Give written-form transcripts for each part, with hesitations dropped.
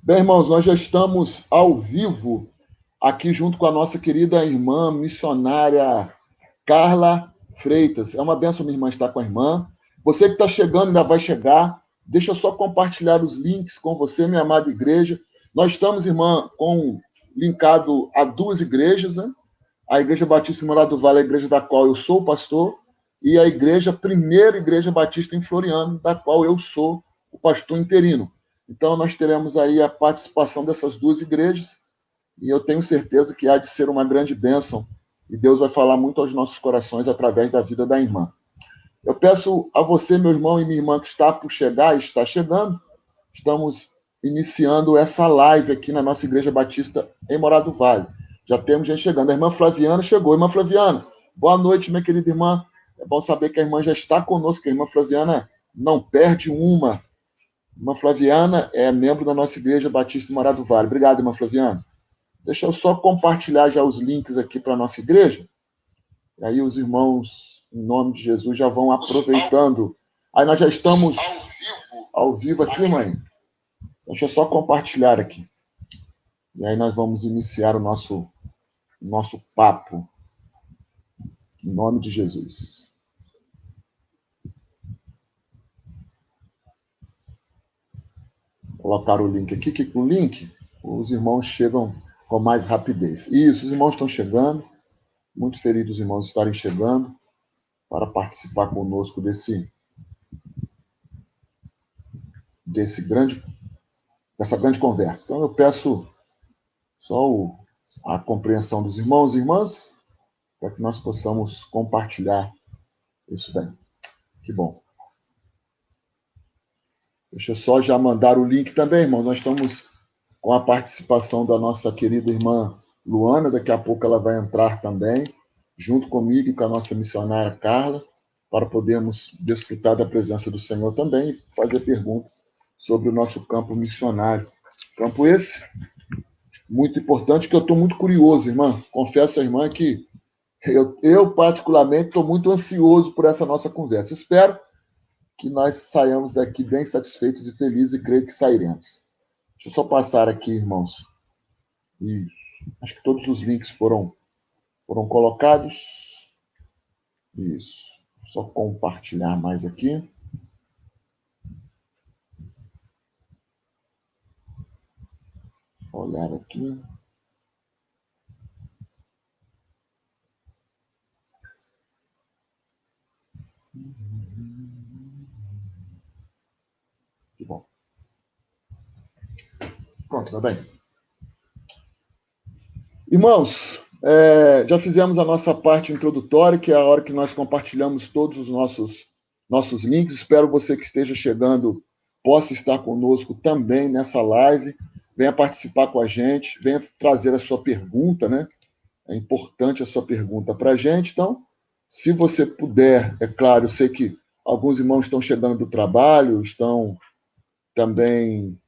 Bem, irmãos, nós já estamos ao vivo aqui junto com a nossa querida irmã missionária Carla Freitas. É uma benção, minha irmã, estar com a irmã. Você que está chegando, ainda vai chegar. Deixa eu só compartilhar os links com você, minha amada igreja. Nós estamos, irmã, linkado a duas igrejas, né? A Igreja Batista em Morado do Vale, a igreja da qual eu sou pastor, e a primeira Igreja Batista em Floriano, da qual eu sou o pastor interino. Então, nós teremos aí a participação dessas duas igrejas, e eu tenho certeza que há de ser uma grande bênção, e Deus vai falar muito aos nossos corações através da vida da irmã. Eu peço a você, meu irmão e minha irmã, que está por chegar e está chegando, estamos iniciando essa live aqui na nossa Igreja Batista em Morado do Vale. Já temos gente chegando. A irmã Flaviana chegou. Irmã Flaviana, boa noite, minha querida irmã. É bom saber que a irmã já está conosco, a irmã Flaviana não perde uma. Irmã Flaviana é membro da nossa Igreja Batista em Morado do Vale. Obrigado, irmã Flaviana. Deixa eu só compartilhar já os links aqui para a nossa igreja. E aí os irmãos, em nome de Jesus, já vão aproveitando. Aí nós já estamos ao vivo aqui, mãe. Deixa eu só compartilhar aqui. E aí nós vamos iniciar o nosso papo. Em nome de Jesus. Vou colocar o link aqui, que com o link os irmãos chegam com mais rapidez. Isso, os irmãos estão chegando. Muito feliz os irmãos estarem chegando para participar conosco dessa grande conversa. Então eu peço só a compreensão dos irmãos e irmãs para que nós possamos compartilhar isso daí. Que bom. Deixa eu só já mandar o link também, irmão. Nós estamos com a participação da nossa querida irmã Luana. Daqui a pouco ela vai entrar também, junto comigo e com a nossa missionária Carla, para podermos desfrutar da presença do Senhor também e fazer perguntas sobre o nosso campo missionário. Campo esse muito importante, que eu estou muito curioso, irmã. Confesso à irmã que eu particularmente, estou muito ansioso por essa nossa conversa. Espero que nós saiamos daqui bem satisfeitos e felizes, e creio que sairemos. Deixa eu só passar aqui, irmãos. Isso. Acho que todos os links foram colocados. Isso. Só compartilhar mais aqui. Olhar aqui. Que bom. Pronto, tá bem. Irmãos, já fizemos a nossa parte introdutória, que é a hora que nós compartilhamos todos os nossos links. Espero você que esteja chegando possa estar conosco também nessa live. Venha participar com a gente, venha trazer a sua pergunta, né? É importante a sua pergunta para a gente. Então, se você puder, é claro, eu sei que alguns irmãos estão chegando do trabalho, estão também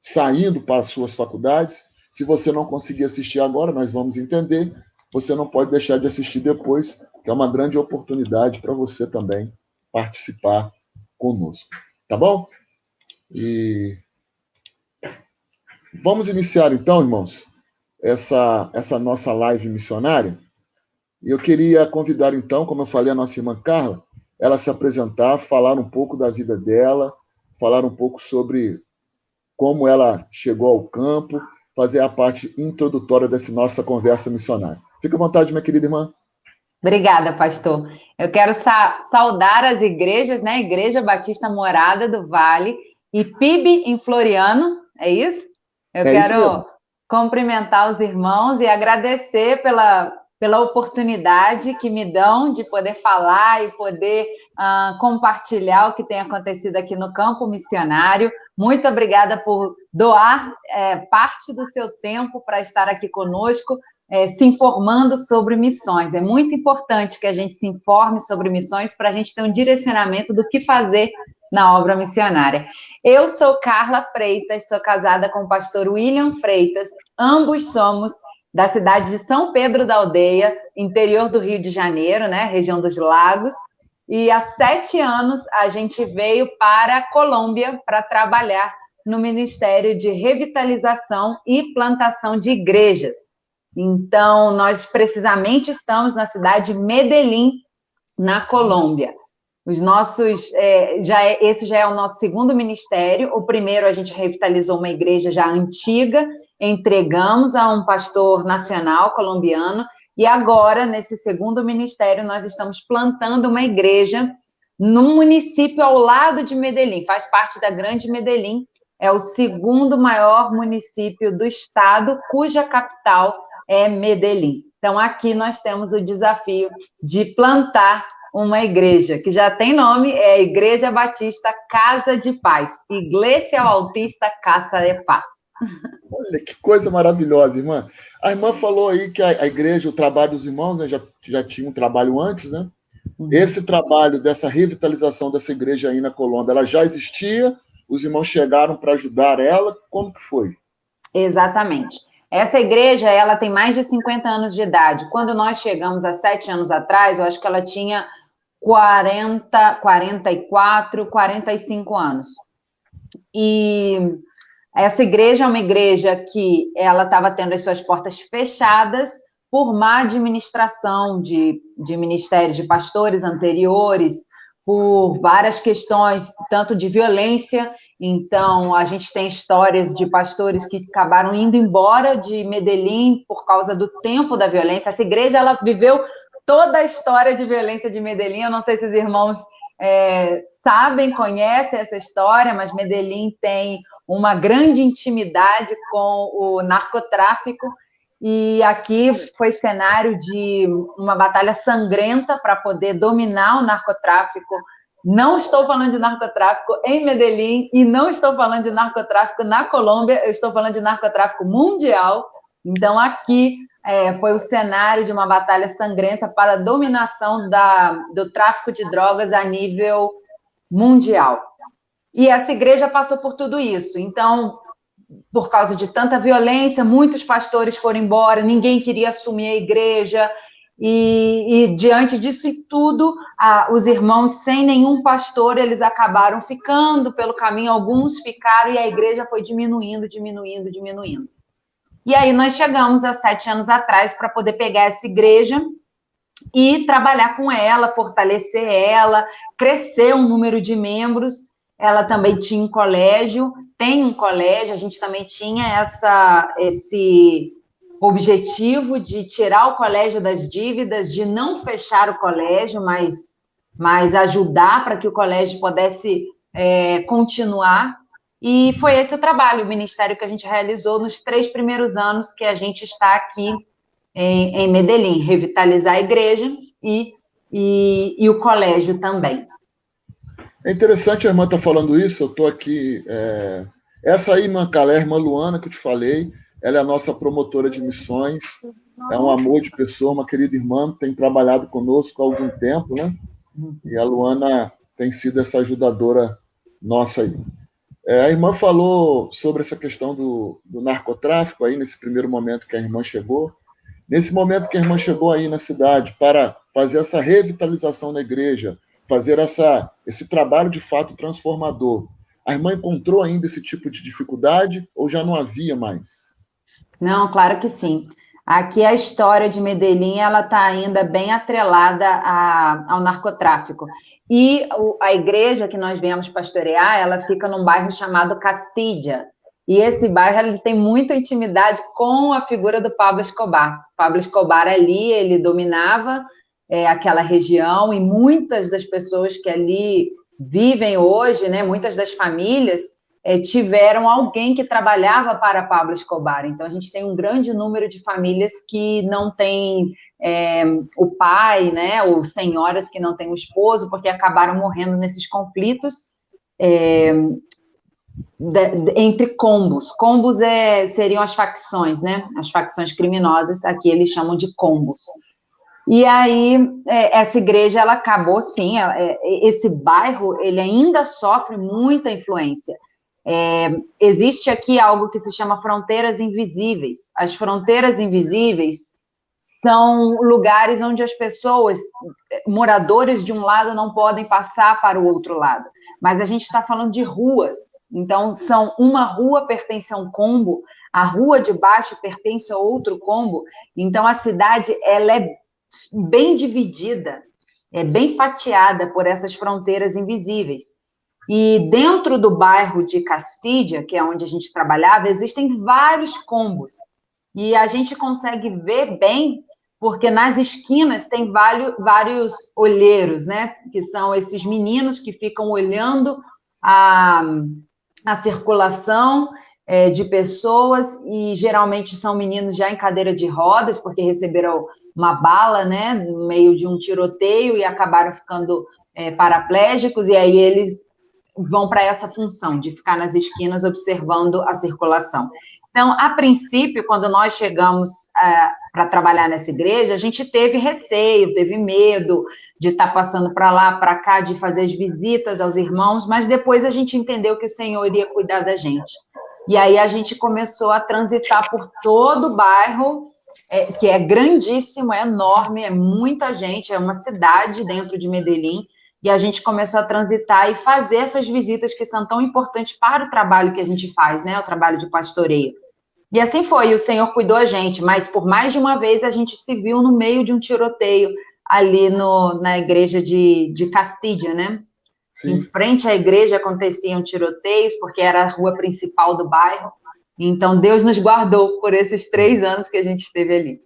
saindo para as suas faculdades. Se você não conseguir assistir agora, nós vamos entender. Você não pode deixar de assistir depois, que é uma grande oportunidade para você também participar conosco. Tá bom? E vamos iniciar então, irmãos, essa nossa live missionária. E eu queria convidar então, como eu falei, a nossa irmã Carla, ela se apresentar, falar um pouco da vida dela, falar um pouco sobre como ela chegou ao campo, fazer a parte introdutória dessa nossa conversa missionária. Fique à vontade, minha querida irmã. Obrigada, pastor. Eu quero saudar as igrejas, né? Igreja Batista Morada do Vale e PIB em Floriano, é isso? Eu quero cumprimentar os irmãos e agradecer pela oportunidade que me dão de poder falar e poder compartilhar o que tem acontecido aqui no campo missionário. Muito obrigada por doar parte do seu tempo para estar aqui conosco, se informando sobre missões. É muito importante que a gente se informe sobre missões para a gente ter um direcionamento do que fazer na obra missionária. Eu sou Carla Freitas, sou casada com o pastor William Freitas, ambos somos da cidade de São Pedro da Aldeia, interior do Rio de Janeiro, né, região dos Lagos, e há 7 anos a gente veio para a Colômbia para trabalhar no Ministério de Revitalização e Plantação de Igrejas. Então, nós precisamente estamos na cidade de Medellín, na Colômbia. Esse já é o nosso segundo ministério. O primeiro, a gente revitalizou uma igreja já antiga, entregamos a um pastor nacional colombiano, e agora, nesse segundo ministério, nós estamos plantando uma igreja num município ao lado de Medellín, faz parte da Grande Medellín, é o segundo maior município do estado, cuja capital é Medellín. Então, aqui nós temos o desafio de plantar uma igreja, que já tem nome, é a Igreja Batista Casa de Paz, Iglesia Bautista Casa de Paz. Olha, que coisa maravilhosa, irmã. A irmã falou aí que a igreja, o trabalho dos irmãos, né, já tinha um trabalho antes, né? Esse trabalho dessa revitalização dessa igreja aí na Colômbia, ela já existia? Os irmãos chegaram para ajudar ela? Como que foi? Exatamente. Essa igreja, ela tem mais de 50 anos de idade. Quando nós chegamos há 7 anos atrás, eu acho que ela tinha 44, 45 anos. E essa igreja é uma igreja que ela estava tendo as suas portas fechadas por má administração de ministérios de pastores anteriores, por várias questões, tanto de violência. Então, a gente tem histórias de pastores que acabaram indo embora de Medellín por causa do tempo da violência. Essa igreja, ela viveu toda a história de violência de Medellín. Eu não sei se os irmãos sabem, conhecem essa história, mas Medellín tem uma grande intimidade com o narcotráfico, e aqui foi cenário de uma batalha sangrenta para poder dominar o narcotráfico. Não estou falando de narcotráfico em Medellín e não estou falando de narcotráfico na Colômbia, eu estou falando de narcotráfico mundial. Então, aqui foi o cenário de uma batalha sangrenta para a dominação do tráfico de drogas a nível mundial. E essa igreja passou por tudo isso. Então, por causa de tanta violência, muitos pastores foram embora, ninguém queria assumir a igreja, e diante disso e tudo, os irmãos sem nenhum pastor, eles acabaram ficando pelo caminho, alguns ficaram, e a igreja foi diminuindo. E aí nós chegamos há 7 anos atrás para poder pegar essa igreja e trabalhar com ela, fortalecer ela, crescer um número de membros. Ela também tinha um colégio, tem um colégio, a gente também tinha esse objetivo de tirar o colégio das dívidas, de não fechar o colégio, mas ajudar para que o colégio pudesse continuar. E foi esse o trabalho, o ministério que a gente realizou nos 3 primeiros anos que a gente está aqui em Medellín, revitalizar a igreja e o colégio também. É interessante a irmã estar falando isso, eu estou aqui... Essa aí, irmã Calé, irmã Luana, que eu te falei, ela é a nossa promotora de missões, é um amor de pessoa, uma querida irmã, tem trabalhado conosco há algum tempo, né? E a Luana tem sido essa ajudadora nossa aí. A irmã falou sobre essa questão do narcotráfico aí, nesse primeiro momento que a irmã chegou. Nesse momento que a irmã chegou aí na cidade para fazer essa revitalização na igreja, fazer esse trabalho de fato transformador, a irmã encontrou ainda esse tipo de dificuldade ou já não havia mais? Não, claro que sim. Aqui a história de Medellín, ela está ainda bem atrelada ao narcotráfico. E a igreja que nós viemos pastorear, ela fica num bairro chamado Castilla. E esse bairro ele tem muita intimidade com a figura do Pablo Escobar. Pablo Escobar ali, ele dominava aquela região, e muitas das pessoas que ali vivem hoje, né, muitas das famílias, tiveram alguém que trabalhava para Pablo Escobar. Então, a gente tem um grande número de famílias que não tem o pai, né, ou senhoras que não têm o esposo, porque acabaram morrendo nesses conflitos entre combos. Combos seriam as facções, né, as facções criminosas, aqui eles chamam de combos. E aí, essa igreja, ela acabou, sim, esse bairro, ele ainda sofre muita influência. Existe aqui algo que se chama fronteiras invisíveis. As fronteiras invisíveis são lugares onde as pessoas, moradores de um lado, não podem passar para o outro lado. Mas a gente está falando de ruas, Então, uma rua pertence a um combo, a rua de baixo pertence a outro combo. Então, a cidade ela é bem dividida, é bem fatiada por essas fronteiras invisíveis. E dentro do bairro de Castídia, que é onde a gente trabalhava, existem vários combos. E a gente consegue ver bem, porque nas esquinas tem vários olheiros, né? Que são esses meninos que ficam olhando a circulação de pessoas, e geralmente são meninos já em cadeira de rodas, porque receberam uma bala, né? No meio de um tiroteio e acabaram ficando paraplégicos, e aí eles vão para essa função de ficar nas esquinas observando a circulação. Então, a princípio, quando nós chegamos para trabalhar nessa igreja, a gente teve receio, teve medo de estar passando para lá, para cá, de fazer as visitas aos irmãos, mas depois a gente entendeu que o Senhor iria cuidar da gente. E aí a gente começou a transitar por todo o bairro, que é grandíssimo, é enorme, é muita gente, é uma cidade dentro de Medellín, e a gente começou a transitar e fazer essas visitas que são tão importantes para o trabalho que a gente faz, né? O trabalho de pastoreio. E assim foi, o Senhor cuidou a gente, mas por mais de uma vez a gente se viu no meio de um tiroteio ali na igreja de Castídia, né? Sim. Em frente à igreja aconteciam tiroteios, porque era a rua principal do bairro. Então Deus nos guardou por esses 3 anos que a gente esteve ali.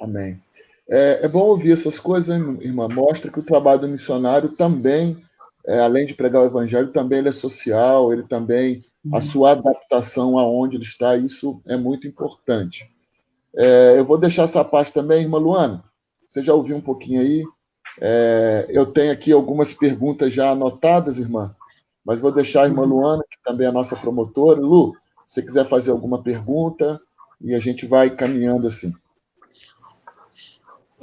Amém. É bom ouvir essas coisas, hein, irmã? Mostra que o trabalho do missionário também, além de pregar o evangelho, também ele é social, ele também, a sua adaptação aonde ele está, isso é muito importante. Eu vou deixar essa parte também, irmã Luana, você já ouviu um pouquinho aí, eu tenho aqui algumas perguntas já anotadas, irmã, mas vou deixar a irmã Luana, que também é a nossa promotora. Lu, se você quiser fazer alguma pergunta, e a gente vai caminhando assim.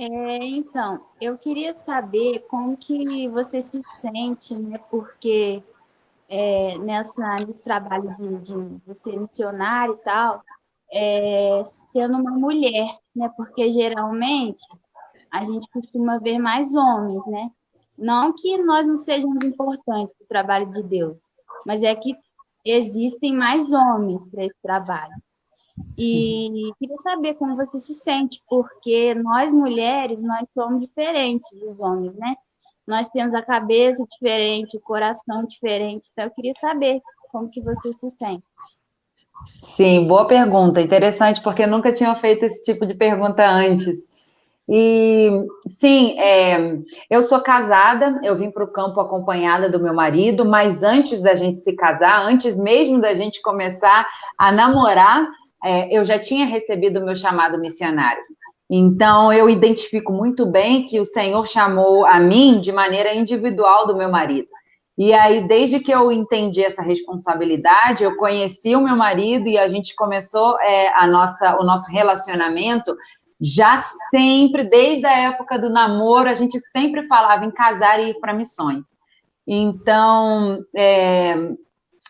Então, eu queria saber como que você se sente, né? Porque nesse trabalho de ser missionário e tal, sendo uma mulher, né? Porque geralmente a gente costuma ver mais homens, né? Não que nós não sejamos importantes para o trabalho de Deus, mas é que existem mais homens para esse trabalho. E queria saber como você se sente, porque nós mulheres, nós somos diferentes dos homens, né? Nós temos a cabeça diferente, o coração diferente, então eu queria saber como que você se sente. Sim, boa pergunta, interessante, porque eu nunca tinha feito esse tipo de pergunta antes. E, sim, eu sou casada, eu vim para o campo acompanhada do meu marido, mas antes da gente se casar, antes mesmo da gente começar a namorar, eu já tinha recebido o meu chamado missionário. Então, eu identifico muito bem que o Senhor chamou a mim de maneira individual do meu marido. E aí, desde que eu entendi essa responsabilidade, eu conheci o meu marido e a gente começou o nosso relacionamento já sempre, desde a época do namoro, a gente sempre falava em casar e ir para missões. Então,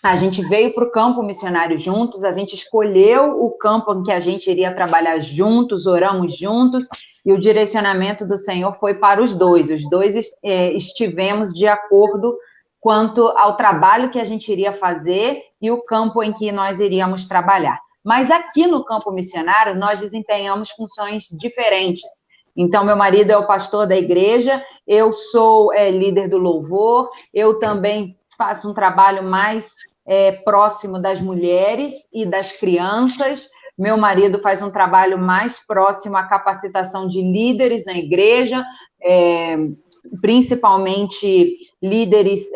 a gente veio para o campo missionário juntos, a gente escolheu o campo em que a gente iria trabalhar juntos, oramos juntos, e o direcionamento do Senhor foi para os dois. Os dois estivemos de acordo quanto ao trabalho que a gente iria fazer e o campo em que nós iríamos trabalhar. Mas aqui no campo missionário, nós desempenhamos funções diferentes. Então, meu marido é o pastor da igreja, eu sou líder do louvor, eu também faço um trabalho mais próximo das mulheres e das crianças. Meu marido faz um trabalho mais próximo à capacitação de líderes na igreja, principalmente líderes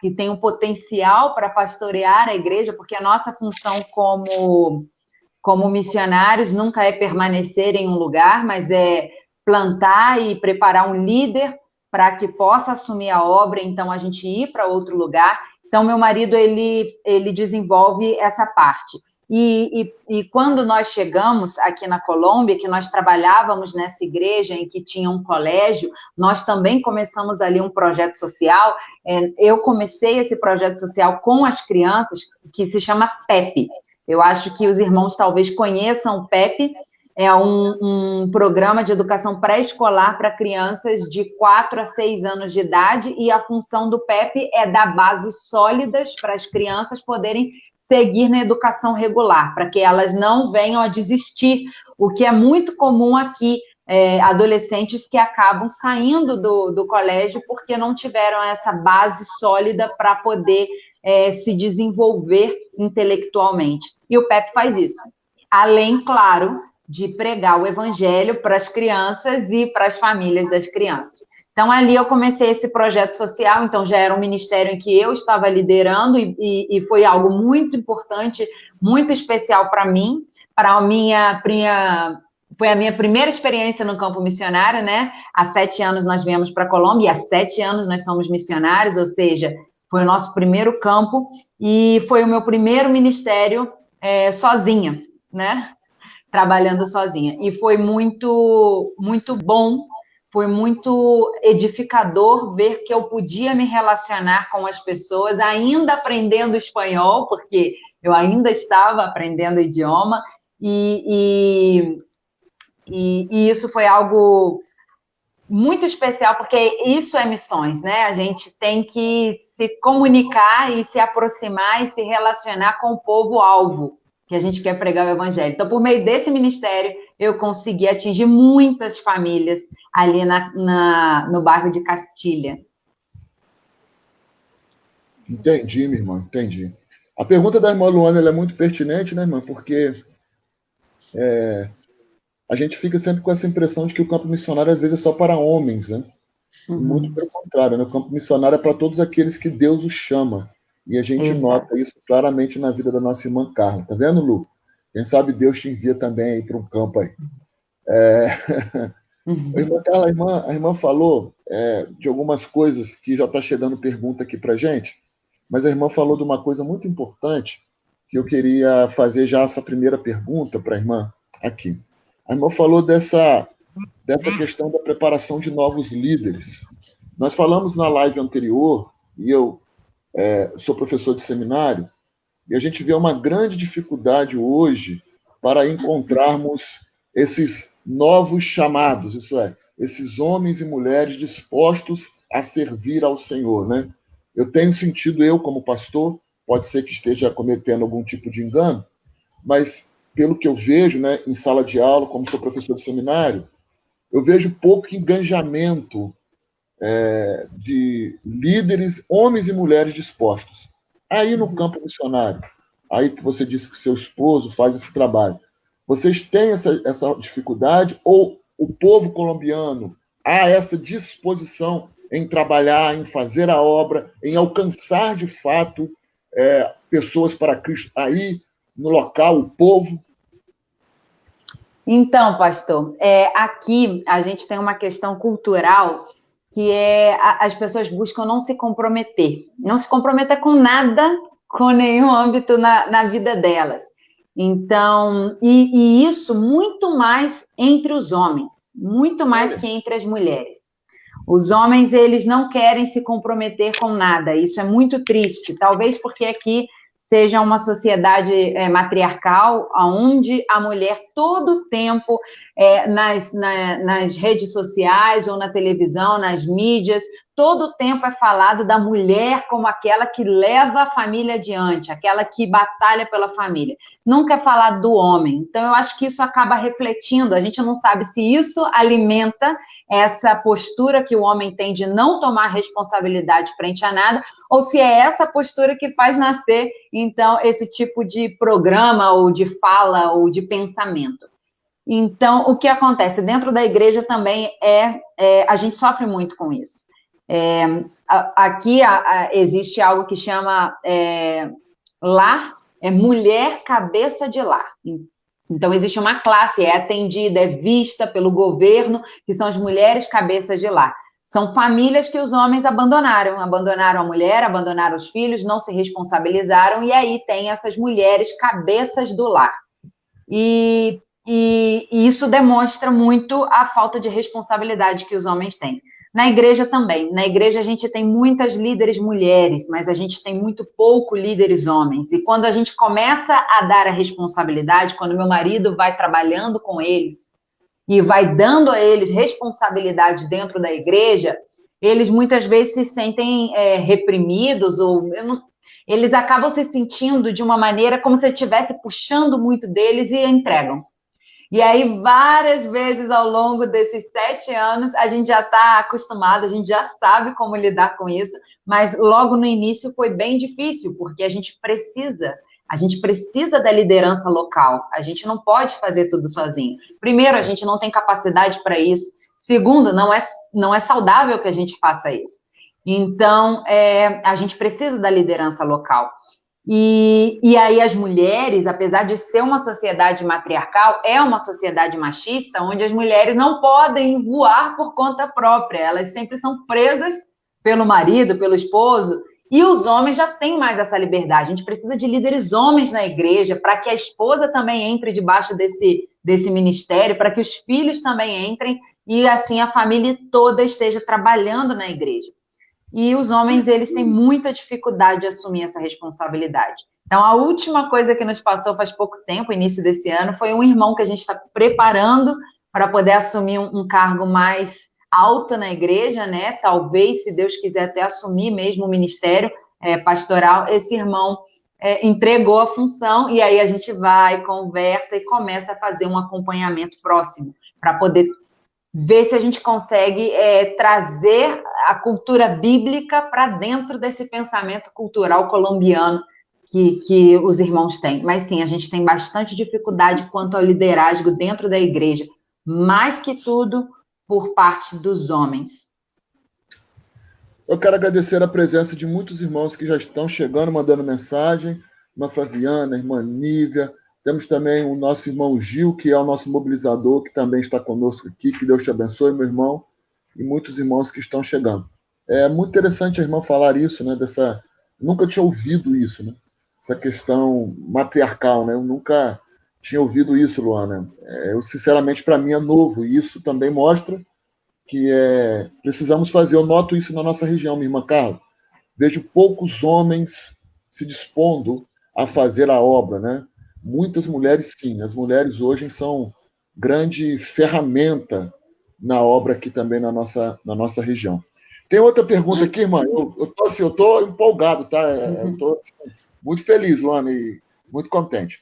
que têm um potencial para pastorear a igreja, porque a nossa função como missionários nunca é permanecer em um lugar, mas é plantar e preparar um líder para que possa assumir a obra, então a gente ir para outro lugar. Então, meu marido, ele desenvolve essa parte. E quando nós chegamos aqui na Colômbia, que nós trabalhávamos nessa igreja em que tinha um colégio, nós também começamos ali um projeto social. Eu comecei esse projeto social com as crianças, que se chama PEP. Eu acho que os irmãos talvez conheçam o PEP, é um programa de educação pré-escolar para crianças de 4 a 6 anos de idade, e a função do PEP é dar bases sólidas para as crianças poderem seguir na educação regular, para que elas não venham a desistir, o que é muito comum aqui, adolescentes que acabam saindo do colégio porque não tiveram essa base sólida para poder se desenvolver intelectualmente. E o PEP faz isso. Além, claro, de pregar o evangelho para as crianças e para as famílias das crianças. Então, ali eu comecei esse projeto social, então já era um ministério em que eu estava liderando e foi algo muito importante, muito especial para mim, foi a minha primeira experiência no campo missionário, né? Há 7 anos nós viemos para a Colômbia, e há 7 anos nós somos missionários, ou seja, foi o nosso primeiro campo e foi o meu primeiro ministério sozinha, né? Trabalhando sozinha. E foi muito, muito bom, foi muito edificador ver que eu podia me relacionar com as pessoas, ainda aprendendo espanhol, porque eu ainda estava aprendendo o idioma, e isso foi algo muito especial, porque isso é missões, né? A gente tem que se comunicar e se aproximar e se relacionar com o povo-alvo, que a gente quer pregar o evangelho. Então, por meio desse ministério, eu consegui atingir muitas famílias ali no bairro de Castilha. Entendi, minha irmã, entendi. A pergunta da irmã Luana ela é muito pertinente, né, irmã? Porque a gente fica sempre com essa impressão de que o campo missionário às vezes é só para homens, né? Uhum. Muito pelo contrário, né? O campo missionário é para todos aqueles que Deus os chama. E a gente nota isso claramente na vida da nossa irmã Carla. Tá vendo, Lu? Quem sabe Deus te envia também aí para um campo aí. Irmã Carla, a irmã falou de algumas coisas que já está chegando pergunta aqui para gente, mas a irmã falou de uma coisa muito importante que eu queria fazer já essa primeira pergunta para a irmã aqui. A irmã falou dessa questão da preparação de novos líderes. Nós falamos na live anterior, e eu sou professor de seminário, e a gente vê uma grande dificuldade hoje para encontrarmos esses novos chamados, isso é, esses homens e mulheres dispostos a servir ao Senhor, né? Eu tenho sentido, eu como pastor, pode ser que esteja cometendo algum tipo de engano, mas pelo que eu vejo, né, em sala de aula, como sou professor de seminário, eu vejo pouco engajamento de líderes, homens e mulheres dispostos. Aí no campo missionário, aí que você disse que seu esposo faz esse trabalho, vocês têm essa dificuldade ou o povo colombiano há essa disposição em trabalhar, em fazer a obra, em alcançar de fato pessoas para Cristo aí no local, o povo? Então, pastor, aqui a gente tem uma questão cultural que as pessoas buscam não se comprometer com nada, com nenhum âmbito na vida delas. Então, e isso muito mais entre os homens, muito mais que entre as mulheres. Os homens, eles não querem se comprometer com nada, isso é muito triste, talvez porque aqui seja uma sociedade matriarcal, onde a mulher todo o tempo, nas redes sociais ou na televisão, nas mídias, todo o tempo é falado da mulher como aquela que leva a família adiante, aquela que batalha pela família. Nunca é falado do homem. Então, eu acho que isso acaba refletindo. A gente não sabe se isso alimenta essa postura que o homem tem de não tomar responsabilidade frente a nada, ou se é essa postura que faz nascer, então, esse tipo de programa, ou de fala, ou de pensamento. Então, o que acontece? Dentro da igreja também a gente sofre muito com isso. Aqui existe algo que chama lar, mulher cabeça de lar. Então, existe uma classe, atendida, vista pelo governo, que são as mulheres cabeças de lar. São famílias que os homens abandonaram a mulher, abandonaram os filhos, não se responsabilizaram, e aí tem essas mulheres cabeças do lar. E isso demonstra muito a falta de responsabilidade que os homens têm. Na igreja também. Na igreja a gente tem muitas líderes mulheres, mas a gente tem muito pouco líderes homens. E quando a gente começa a dar a responsabilidade, quando meu marido vai trabalhando com eles e vai dando a eles responsabilidade dentro da igreja, eles muitas vezes se sentem reprimidos ou eles acabam se sentindo de uma maneira como se estivesse puxando muito deles e entregam. E aí, várias vezes ao longo desses 7 anos, a gente já está acostumado, a gente já sabe como lidar com isso, mas logo no início foi bem difícil, porque a gente precisa da liderança local, a gente não pode fazer tudo sozinho. Primeiro, a gente não tem capacidade para isso. Segundo, não é saudável que a gente faça isso. Então, a gente precisa da liderança local. E aí as mulheres, apesar de ser uma sociedade matriarcal, é uma sociedade machista, onde as mulheres não podem voar por conta própria, elas sempre são presas pelo marido, pelo esposo, e os homens já têm mais essa liberdade. A gente precisa de líderes homens na igreja, para que a esposa também entre debaixo desse ministério, para que os filhos também entrem, e assim a família toda esteja trabalhando na igreja. E os homens, eles têm muita dificuldade de assumir essa responsabilidade. Então, a última coisa que nos passou faz pouco tempo, início desse ano, foi um irmão que a gente está preparando para poder assumir um cargo mais alto na igreja, né? Talvez, se Deus quiser, até assumir mesmo o ministério pastoral. Esse irmão entregou a função e aí a gente vai, conversa e começa a fazer um acompanhamento próximo para poder ver se a gente consegue trazer a cultura bíblica para dentro desse pensamento cultural colombiano que os irmãos têm. Mas sim, a gente tem bastante dificuldade quanto ao liderazgo dentro da igreja, mais que tudo por parte dos homens. Eu quero agradecer a presença de muitos irmãos que já estão chegando, mandando mensagem, irmã Flaviana, irmã Nívia. Temos também o nosso irmão Gil, que é o nosso mobilizador, que também está conosco aqui. Que Deus te abençoe, meu irmão, e muitos irmãos que estão chegando. É muito interessante a irmã falar isso, né? Nunca tinha ouvido isso, né? Essa questão matriarcal, né? Eu nunca tinha ouvido isso, Luana. Sinceramente, para mim é novo, e isso também mostra que precisamos fazer. Eu noto isso na nossa região, minha irmã Carla. Vejo poucos homens se dispondo a fazer a obra, né? Muitas mulheres, sim. As mulheres hoje são grande ferramenta na obra aqui também na nossa região. Tem outra pergunta aqui, irmã. Eu tô empolgado, tá? Eu estou assim, muito feliz, Luana, e muito contente.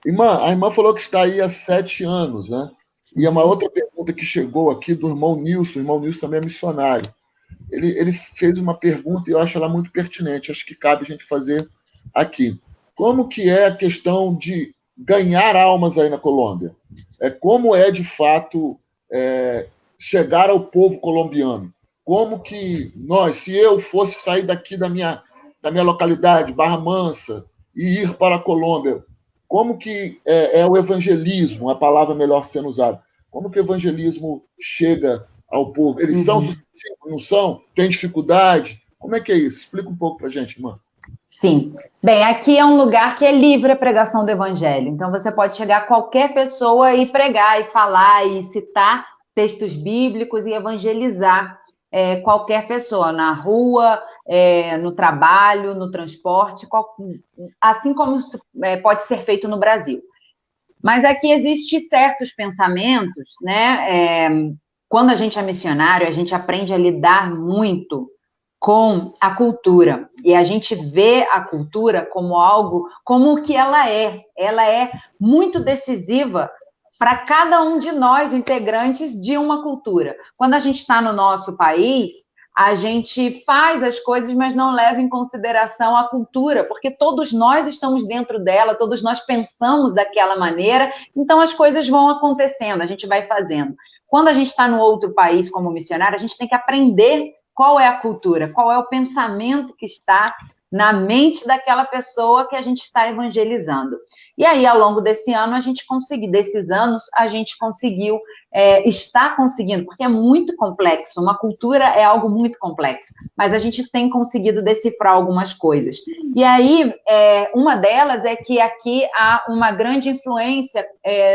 Irmã, a irmã falou que está aí há 7 anos, né? E uma outra pergunta que chegou aqui do irmão Nilson. O irmão Nilson também é missionário. Ele fez uma pergunta e eu acho ela muito pertinente. Acho que cabe a gente fazer aqui. Como que é a questão de ganhar almas aí na Colômbia? Como é, de fato, chegar ao povo colombiano? Como que se eu fosse sair daqui da minha localidade, Barra Mansa, e ir para a Colômbia, como que é o evangelismo, a palavra melhor sendo usada? Como que o evangelismo chega ao povo? Eles são sustentáveis, não são? Tem dificuldade? Como é que é isso? Explica um pouco para a gente, irmã. Sim. Bem, aqui é um lugar que é livre a pregação do evangelho. Então, você pode chegar a qualquer pessoa e pregar, e falar, e citar textos bíblicos e evangelizar qualquer pessoa, na rua, no trabalho, no transporte, assim como pode ser feito no Brasil. Mas aqui existem certos pensamentos, né? Quando a gente é missionário, a gente aprende a lidar muito com a cultura, e a gente vê a cultura como algo, como o que ela é muito decisiva para cada um de nós, integrantes de uma cultura. Quando a gente está no nosso país, a gente faz as coisas, mas não leva em consideração a cultura, porque todos nós estamos dentro dela, todos nós pensamos daquela maneira, então as coisas vão acontecendo, a gente vai fazendo. Quando a gente está no outro país como missionário, a gente tem que aprender qual é a cultura, qual é o pensamento que está na mente daquela pessoa que a gente está evangelizando. E aí, ao longo desses anos, a gente conseguiu, está conseguindo, porque é muito complexo, uma cultura é algo muito complexo, mas a gente tem conseguido decifrar algumas coisas. E aí, uma delas é que aqui há uma grande influência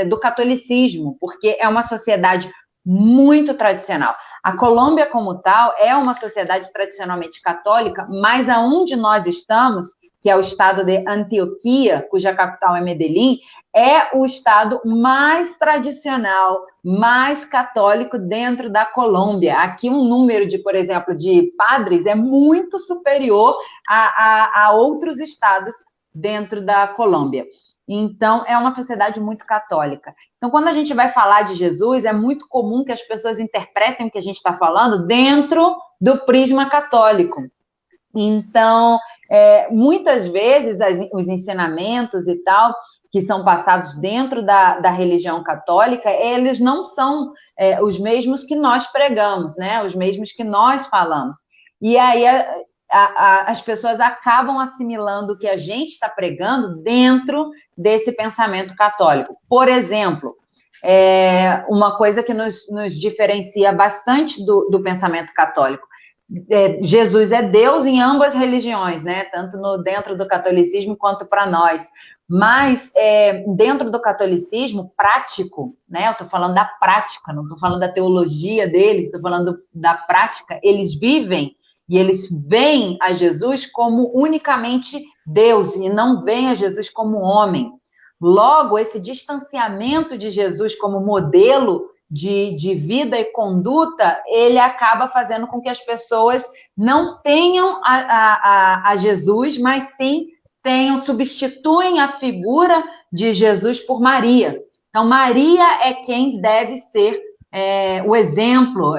do catolicismo, porque é uma sociedade muito tradicional. A Colômbia, como tal, é uma sociedade tradicionalmente católica, mas aonde nós estamos, que é o estado de Antioquia, cuja capital é Medellín, é o estado mais tradicional, mais católico dentro da Colômbia. Aqui um número de, por exemplo, de padres é muito superior a outros estados dentro da Colômbia. Então, é uma sociedade muito católica. Então, quando a gente vai falar de Jesus, é muito comum que as pessoas interpretem o que a gente está falando dentro do prisma católico. Então, muitas vezes, os ensinamentos e tal, que são passados dentro da religião católica, eles não são os mesmos que nós pregamos, né? Os mesmos que nós falamos. E aí as pessoas acabam assimilando o que a gente está pregando dentro desse pensamento católico. Por exemplo, uma coisa que nos diferencia bastante do pensamento católico. Jesus é Deus em ambas religiões, né? Tanto dentro do catolicismo quanto para nós. Mas dentro do catolicismo prático, né? Eu estou falando da prática, não estou falando da teologia deles, estou falando da prática. Eles vivem e eles veem a Jesus como unicamente Deus e não veem a Jesus como homem. Logo, esse distanciamento de Jesus como modelo de vida e conduta, ele acaba fazendo com que as pessoas não tenham a Jesus, mas sim substituem a figura de Jesus por Maria. Então, Maria é quem deve ser o exemplo,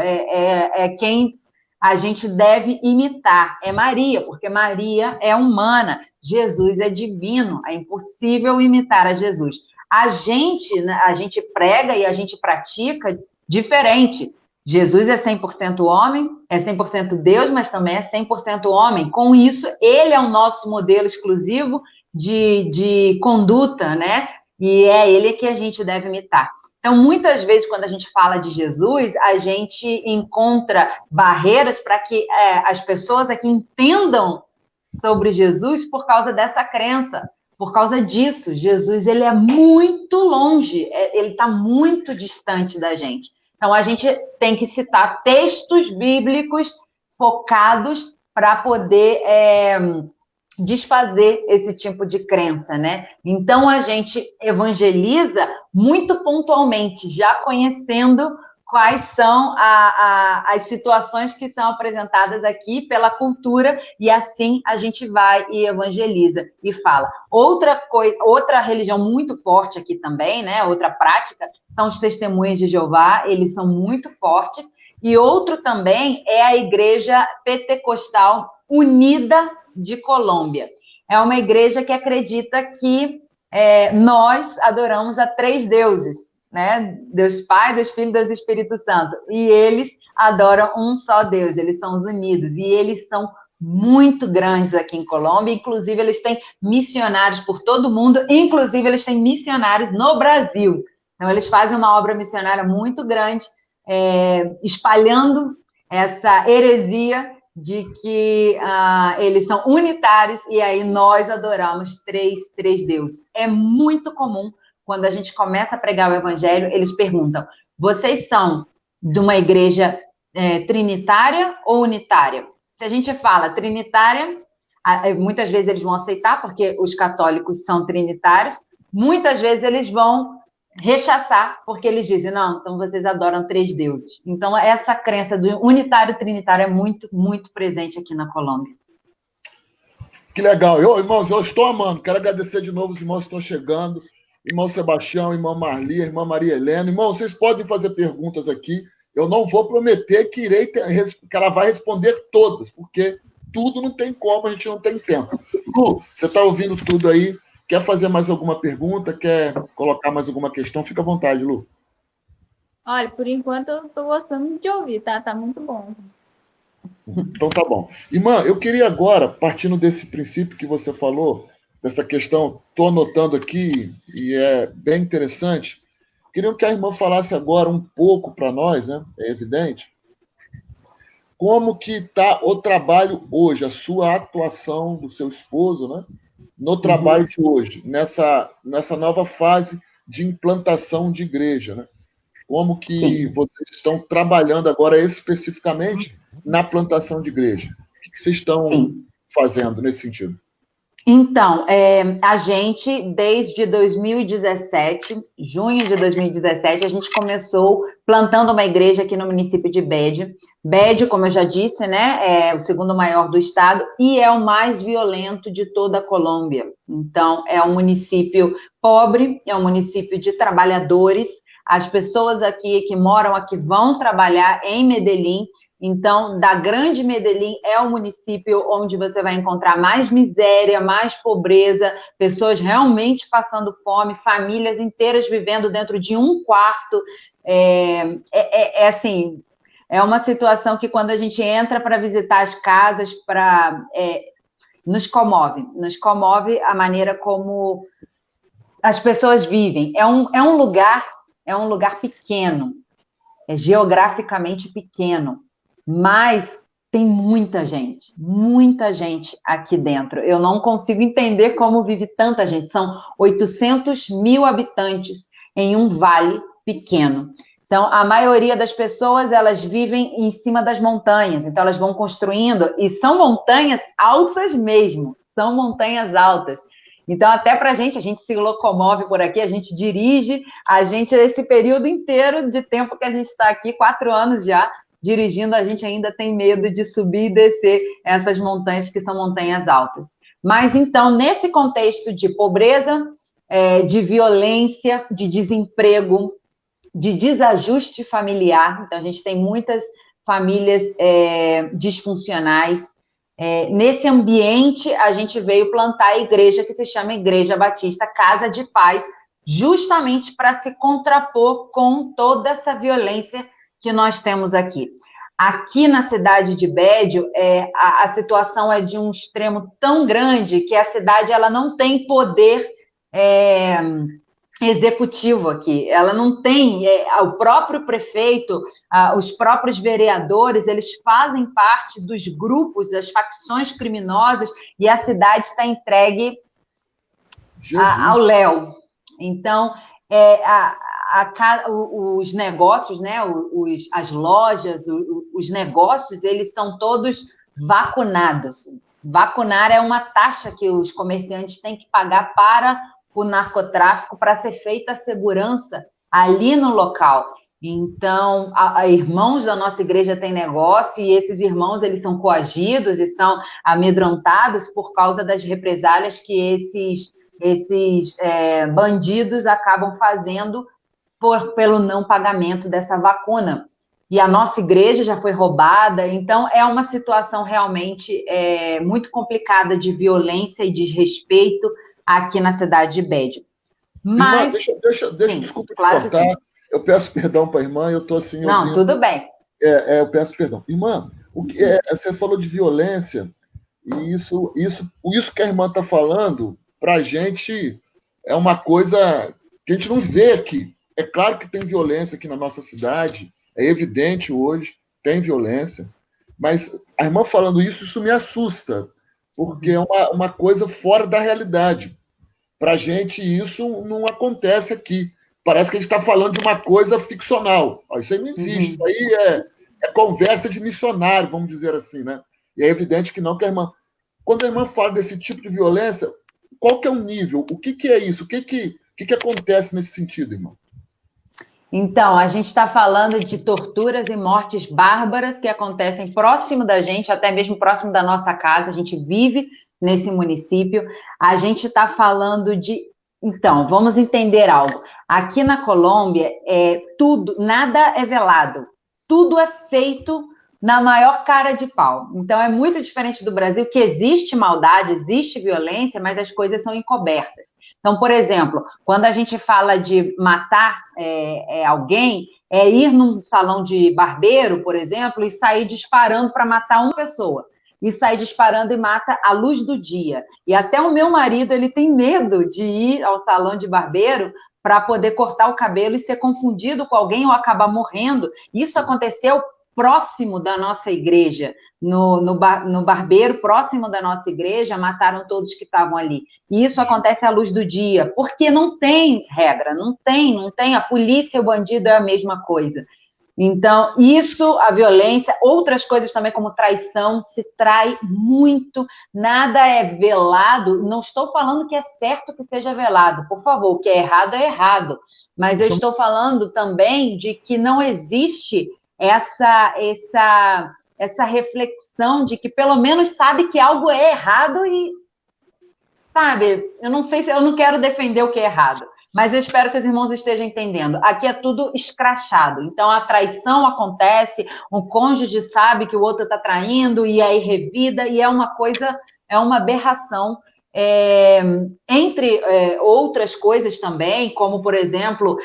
quem a gente deve imitar. É Maria, porque Maria é humana, Jesus é divino, é impossível imitar a Jesus. A gente prega e a gente pratica diferente. Jesus é 100% homem, é 100% Deus, mas também é 100% homem. Com isso, ele é o nosso modelo exclusivo de conduta, né? E é ele que a gente deve imitar. Então, muitas vezes, quando a gente fala de Jesus, a gente encontra barreiras para que as pessoas aqui entendam sobre Jesus por causa dessa crença. Por causa disso, Jesus ele é muito longe, ele está muito distante da gente. Então, a gente tem que citar textos bíblicos focados para poder desfazer esse tipo de crença, né? Então, a gente evangeliza muito pontualmente, já conhecendo quais são as situações que são apresentadas aqui pela cultura, e assim a gente vai e evangeliza e fala. Outra religião muito forte aqui também, né? Outra prática, são os testemunhas de Jeová, eles são muito fortes, e outro também é a Igreja Pentecostal Unida de Colômbia. É uma igreja que acredita que nós adoramos a 3 deuses, né? Deus Pai, Deus Filho e Deus Espírito Santo. E eles adoram um só Deus, eles são os unidos. E eles são muito grandes aqui em Colômbia, inclusive eles têm missionários por todo o mundo, inclusive eles têm missionários no Brasil. Então eles fazem uma obra missionária muito grande, espalhando essa heresia de que eles são unitários e aí nós adoramos três deuses. É muito comum, quando a gente começa a pregar o evangelho, eles perguntam, vocês são de uma igreja trinitária ou unitária? Se a gente fala trinitária, muitas vezes eles vão aceitar, porque os católicos são trinitários, muitas vezes eles vão rechaçar, porque eles dizem, não, então vocês adoram 3 deuses. Então, essa crença do unitário trinitário é muito, muito presente aqui na Colômbia. Que legal. Irmãos, eu estou amando. Quero agradecer de novo os irmãos que estão chegando. Irmão Sebastião, irmã Marli, irmã Maria Helena. Irmão, vocês podem fazer perguntas aqui. Eu não vou prometer que ela vai responder todas, porque tudo não tem como, a gente não tem tempo. Lu, você está ouvindo tudo aí? Quer fazer mais alguma pergunta? Quer colocar mais alguma questão? Fica à vontade, Lu. Olha, por enquanto eu estou gostando de ouvir, tá? Tá muito bom. Então tá bom. Irmã, eu queria agora, partindo desse princípio que você falou, dessa questão, estou anotando aqui, e é bem interessante, queria que a irmã falasse agora um pouco para nós, né? É evidente, como que está o trabalho hoje, a sua atuação do seu esposo, né? No trabalho de hoje, nessa nova fase de implantação de igreja, né? como que vocês estão trabalhando agora especificamente na plantação de igreja? O que vocês estão fazendo nesse sentido? Então, a gente, desde 2017, junho de 2017, a gente começou plantando uma igreja aqui no município de Bédio. Bédio, como eu já disse, né, é o segundo maior do estado e é o mais violento de toda a Colômbia. Então, é um município pobre, é um município de trabalhadores. As pessoas aqui que moram aqui vão trabalhar em Medellín. Então, da Grande Medellín é o município onde você vai encontrar mais miséria, mais pobreza, pessoas realmente passando fome, famílias inteiras vivendo dentro de um quarto. Assim, é uma situação que quando a gente entra para visitar as casas, nos comove a maneira como as pessoas vivem. É um lugar pequeno, geograficamente pequeno, mas tem muita gente aqui dentro. Eu não consigo entender como vive tanta gente. São 800 mil habitantes em um vale pequeno. Então, a maioria das pessoas, elas vivem em cima das montanhas. Então, elas vão construindo, e são montanhas altas mesmo. São montanhas altas. Então, até para a gente se locomove por aqui, a gente dirige, esse período inteiro de tempo que a gente está aqui, 4 anos já, dirigindo, a gente ainda tem medo de subir e descer essas montanhas, porque são montanhas altas. Mas, então, nesse contexto de pobreza, de violência, de desemprego, de desajuste familiar, então a gente tem muitas famílias disfuncionais. Nesse ambiente, a gente veio plantar a igreja que se chama Igreja Batista Casa de Paz, justamente para se contrapor com toda essa violência que nós temos aqui. Aqui na cidade de Bédio, a situação é de um extremo tão grande que a cidade ela não tem poder executivo aqui. Ela não tem, o próprio prefeito, os próprios vereadores, eles fazem parte dos grupos, das facções criminosas, e a cidade está entregue ao léu. Então, os negócios, né, as lojas, os negócios, eles são todos vacunados. Vacunar é uma taxa que os comerciantes têm que pagar para o narcotráfico, para ser feita a segurança ali no local. Então, irmãos da nossa igreja têm negócio, e esses irmãos, eles são coagidos e são amedrontados por causa das represálias que esses bandidos acabam fazendo pelo não pagamento dessa vacuna. E a nossa igreja já foi roubada, então é uma situação realmente muito complicada de violência e desrespeito aqui na cidade de Bédio. Mas... Irmã, desculpa te cortar, eu peço perdão para a irmã, eu estou assim... Não, ouvindo... tudo bem. Eu peço perdão. Irmã, você falou de violência, e isso que a irmã está falando, para a gente, é uma coisa que a gente não vê aqui. É claro que tem violência aqui na nossa cidade, é evidente hoje, tem violência, mas a irmã falando isso me assusta, porque é uma coisa fora da realidade. Para a gente, isso não acontece aqui. Parece que a gente está falando de uma coisa ficcional. Isso aí não existe, isso aí é conversa de missionário, vamos dizer assim, né? E é evidente que não, que a irmã... Quando a irmã fala desse tipo de violência, qual que é o nível? O que é isso? O que acontece nesse sentido, irmão? Então, a gente está falando de torturas e mortes bárbaras que acontecem próximo da gente, até mesmo próximo da nossa casa. A gente vive nesse município. A gente está falando de... Então, vamos entender algo. Aqui na Colômbia, nada é velado. Tudo é feito na maior cara de pau. Então, é muito diferente do Brasil, que existe maldade, existe violência, mas as coisas são encobertas. Então, por exemplo, quando a gente fala de matar alguém, ir num salão de barbeiro, por exemplo, e sair disparando para matar uma pessoa. E sair disparando e mata à luz do dia. E até o meu marido, ele tem medo de ir ao salão de barbeiro para poder cortar o cabelo e ser confundido com alguém ou acabar morrendo. Isso aconteceu próximo da nossa igreja, no barbeiro próximo da nossa igreja, mataram todos que estavam ali. E isso acontece à luz do dia, porque não tem regra, não tem, a polícia e o bandido é a mesma coisa. Então, isso, a violência, outras coisas também como traição, se trai muito, nada é velado, não estou falando que é certo que seja velado, por favor, o que é errado, mas eu estou falando também de que não existe essa reflexão de que pelo menos sabe que algo é errado e, sabe, eu não sei se eu não quero defender o que é errado, mas eu espero que os irmãos estejam entendendo. Aqui é tudo escrachado. Então, a traição acontece, o cônjuge sabe que o outro está traindo, e aí revida, e é uma coisa, é uma aberração. Entre outras coisas também, como, por exemplo,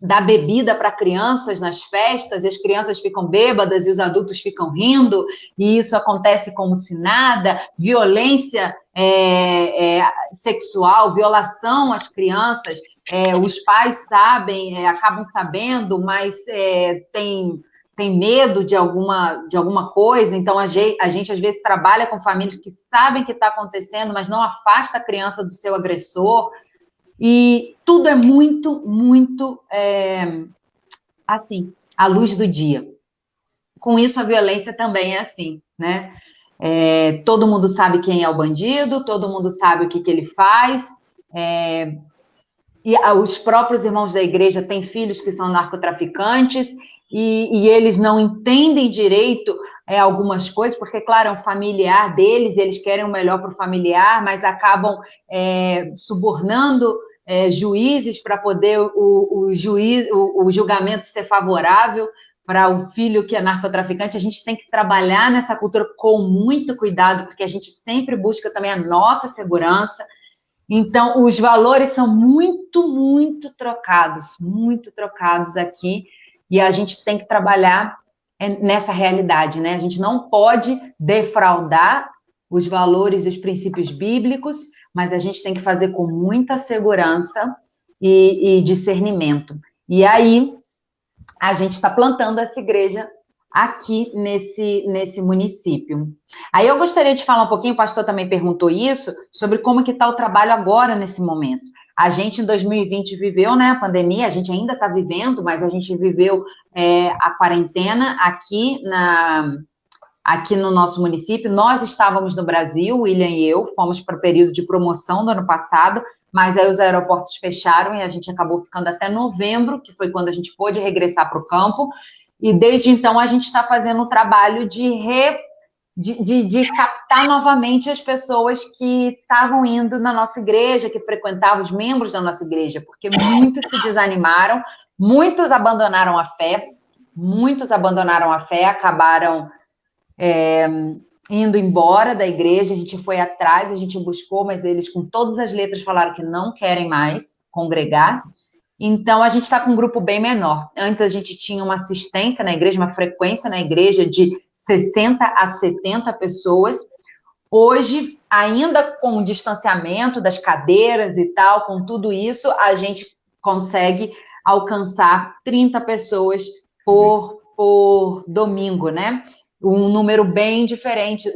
dar bebida para crianças nas festas, e as crianças ficam bêbadas e os adultos ficam rindo, e isso acontece como se nada, violência sexual, violação às crianças, os pais sabem, acabam sabendo, mas tem medo de alguma coisa, então a gente às vezes trabalha com famílias que sabem que está acontecendo, mas não afasta a criança do seu agressor, e tudo é muito, muito assim, à luz do dia. Com isso, a violência também é assim, né? Todo mundo sabe quem é o bandido, todo mundo sabe o que ele faz, e os próprios irmãos da igreja têm filhos que são narcotraficantes, e eles não entendem direito algumas coisas, porque, claro, é um familiar deles, eles querem o melhor para o familiar, mas acabam subornando juízes para poder o julgamento ser favorável para o filho que é narcotraficante. A gente tem que trabalhar nessa cultura com muito cuidado, porque a gente sempre busca também a nossa segurança. Então, os valores são muito, muito trocados aqui, e a gente tem que trabalhar nessa realidade, né? A gente não pode defraudar os valores e os princípios bíblicos, mas a gente tem que fazer com muita segurança e discernimento. E aí, a gente está plantando essa igreja aqui nesse município. Aí eu gostaria de falar um pouquinho, o pastor também perguntou isso, sobre como que está o trabalho agora, nesse momento. A gente, em 2020, viveu, né, a pandemia, a gente ainda está vivendo, mas a gente viveu a quarentena aqui no nosso município. Nós estávamos no Brasil, William e eu, fomos para o período de promoção do ano passado, mas aí os aeroportos fecharam e a gente acabou ficando até novembro, que foi quando a gente pôde regressar para o campo, e desde então a gente está fazendo um trabalho de captar novamente as pessoas que estavam indo na nossa igreja, que frequentavam os membros da nossa igreja, porque muitos se desanimaram, muitos abandonaram a fé, acabaram indo embora da igreja. A gente foi atrás, a gente buscou, mas eles com todas as letras falaram que não querem mais congregar. Então, a gente está com um grupo bem menor. Antes a gente tinha uma assistência na igreja, uma frequência na igreja de 60 a 70 pessoas. Hoje, ainda com o distanciamento das cadeiras e tal, com tudo isso, a gente consegue alcançar 30 pessoas por domingo, né? Um número bem diferente,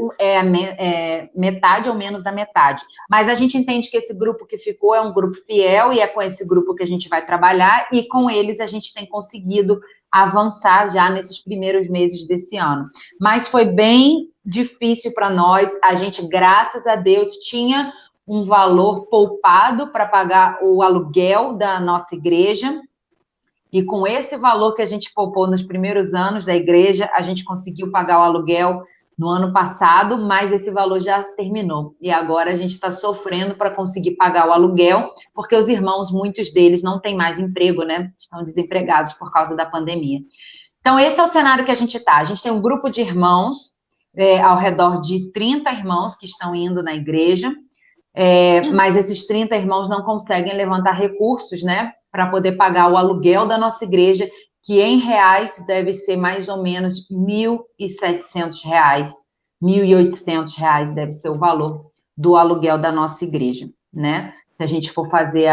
metade ou menos da metade. Mas a gente entende que esse grupo que ficou é um grupo fiel, e é com esse grupo que a gente vai trabalhar, e com eles a gente tem conseguido avançar já nesses primeiros meses desse ano. Mas foi bem difícil para nós. A gente, graças a Deus, tinha um valor poupado para pagar o aluguel da nossa igreja, e com esse valor que a gente poupou nos primeiros anos da igreja, a gente conseguiu pagar o aluguel no ano passado, mas esse valor já terminou. E agora a gente está sofrendo para conseguir pagar o aluguel, porque os irmãos, muitos deles, não têm mais emprego, né? Estão desempregados por causa da pandemia. Então, esse é o cenário que a gente está. A gente tem um grupo de irmãos, ao redor de 30 irmãos que estão indo na igreja, mas esses 30 irmãos não conseguem levantar recursos, né, para poder pagar o aluguel da nossa igreja, que em reais deve ser mais ou menos R$1.700, R$1.800 deve ser o valor do aluguel da nossa igreja, né? Se a gente for fazer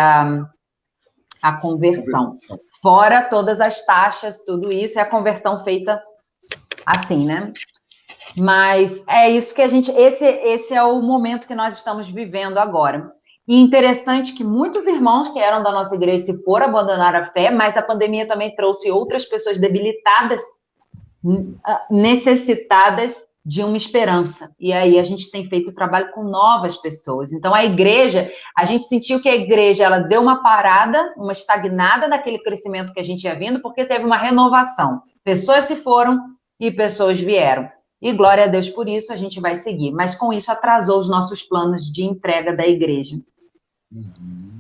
a conversão. Fora todas as taxas, tudo isso, é a conversão feita assim, né? Mas é isso que a gente... Esse é o momento que nós estamos vivendo agora. E interessante que muitos irmãos que eram da nossa igreja se foram abandonar a fé, mas a pandemia também trouxe outras pessoas debilitadas, necessitadas de uma esperança. E aí a gente tem feito trabalho com novas pessoas. Então a igreja, a gente sentiu que a igreja ela deu uma parada, uma estagnada daquele crescimento que a gente ia vindo, porque teve uma renovação. Pessoas se foram e pessoas vieram. E glória a Deus por isso, a gente vai seguir. Mas com isso atrasou os nossos planos de entrega da igreja. Uhum.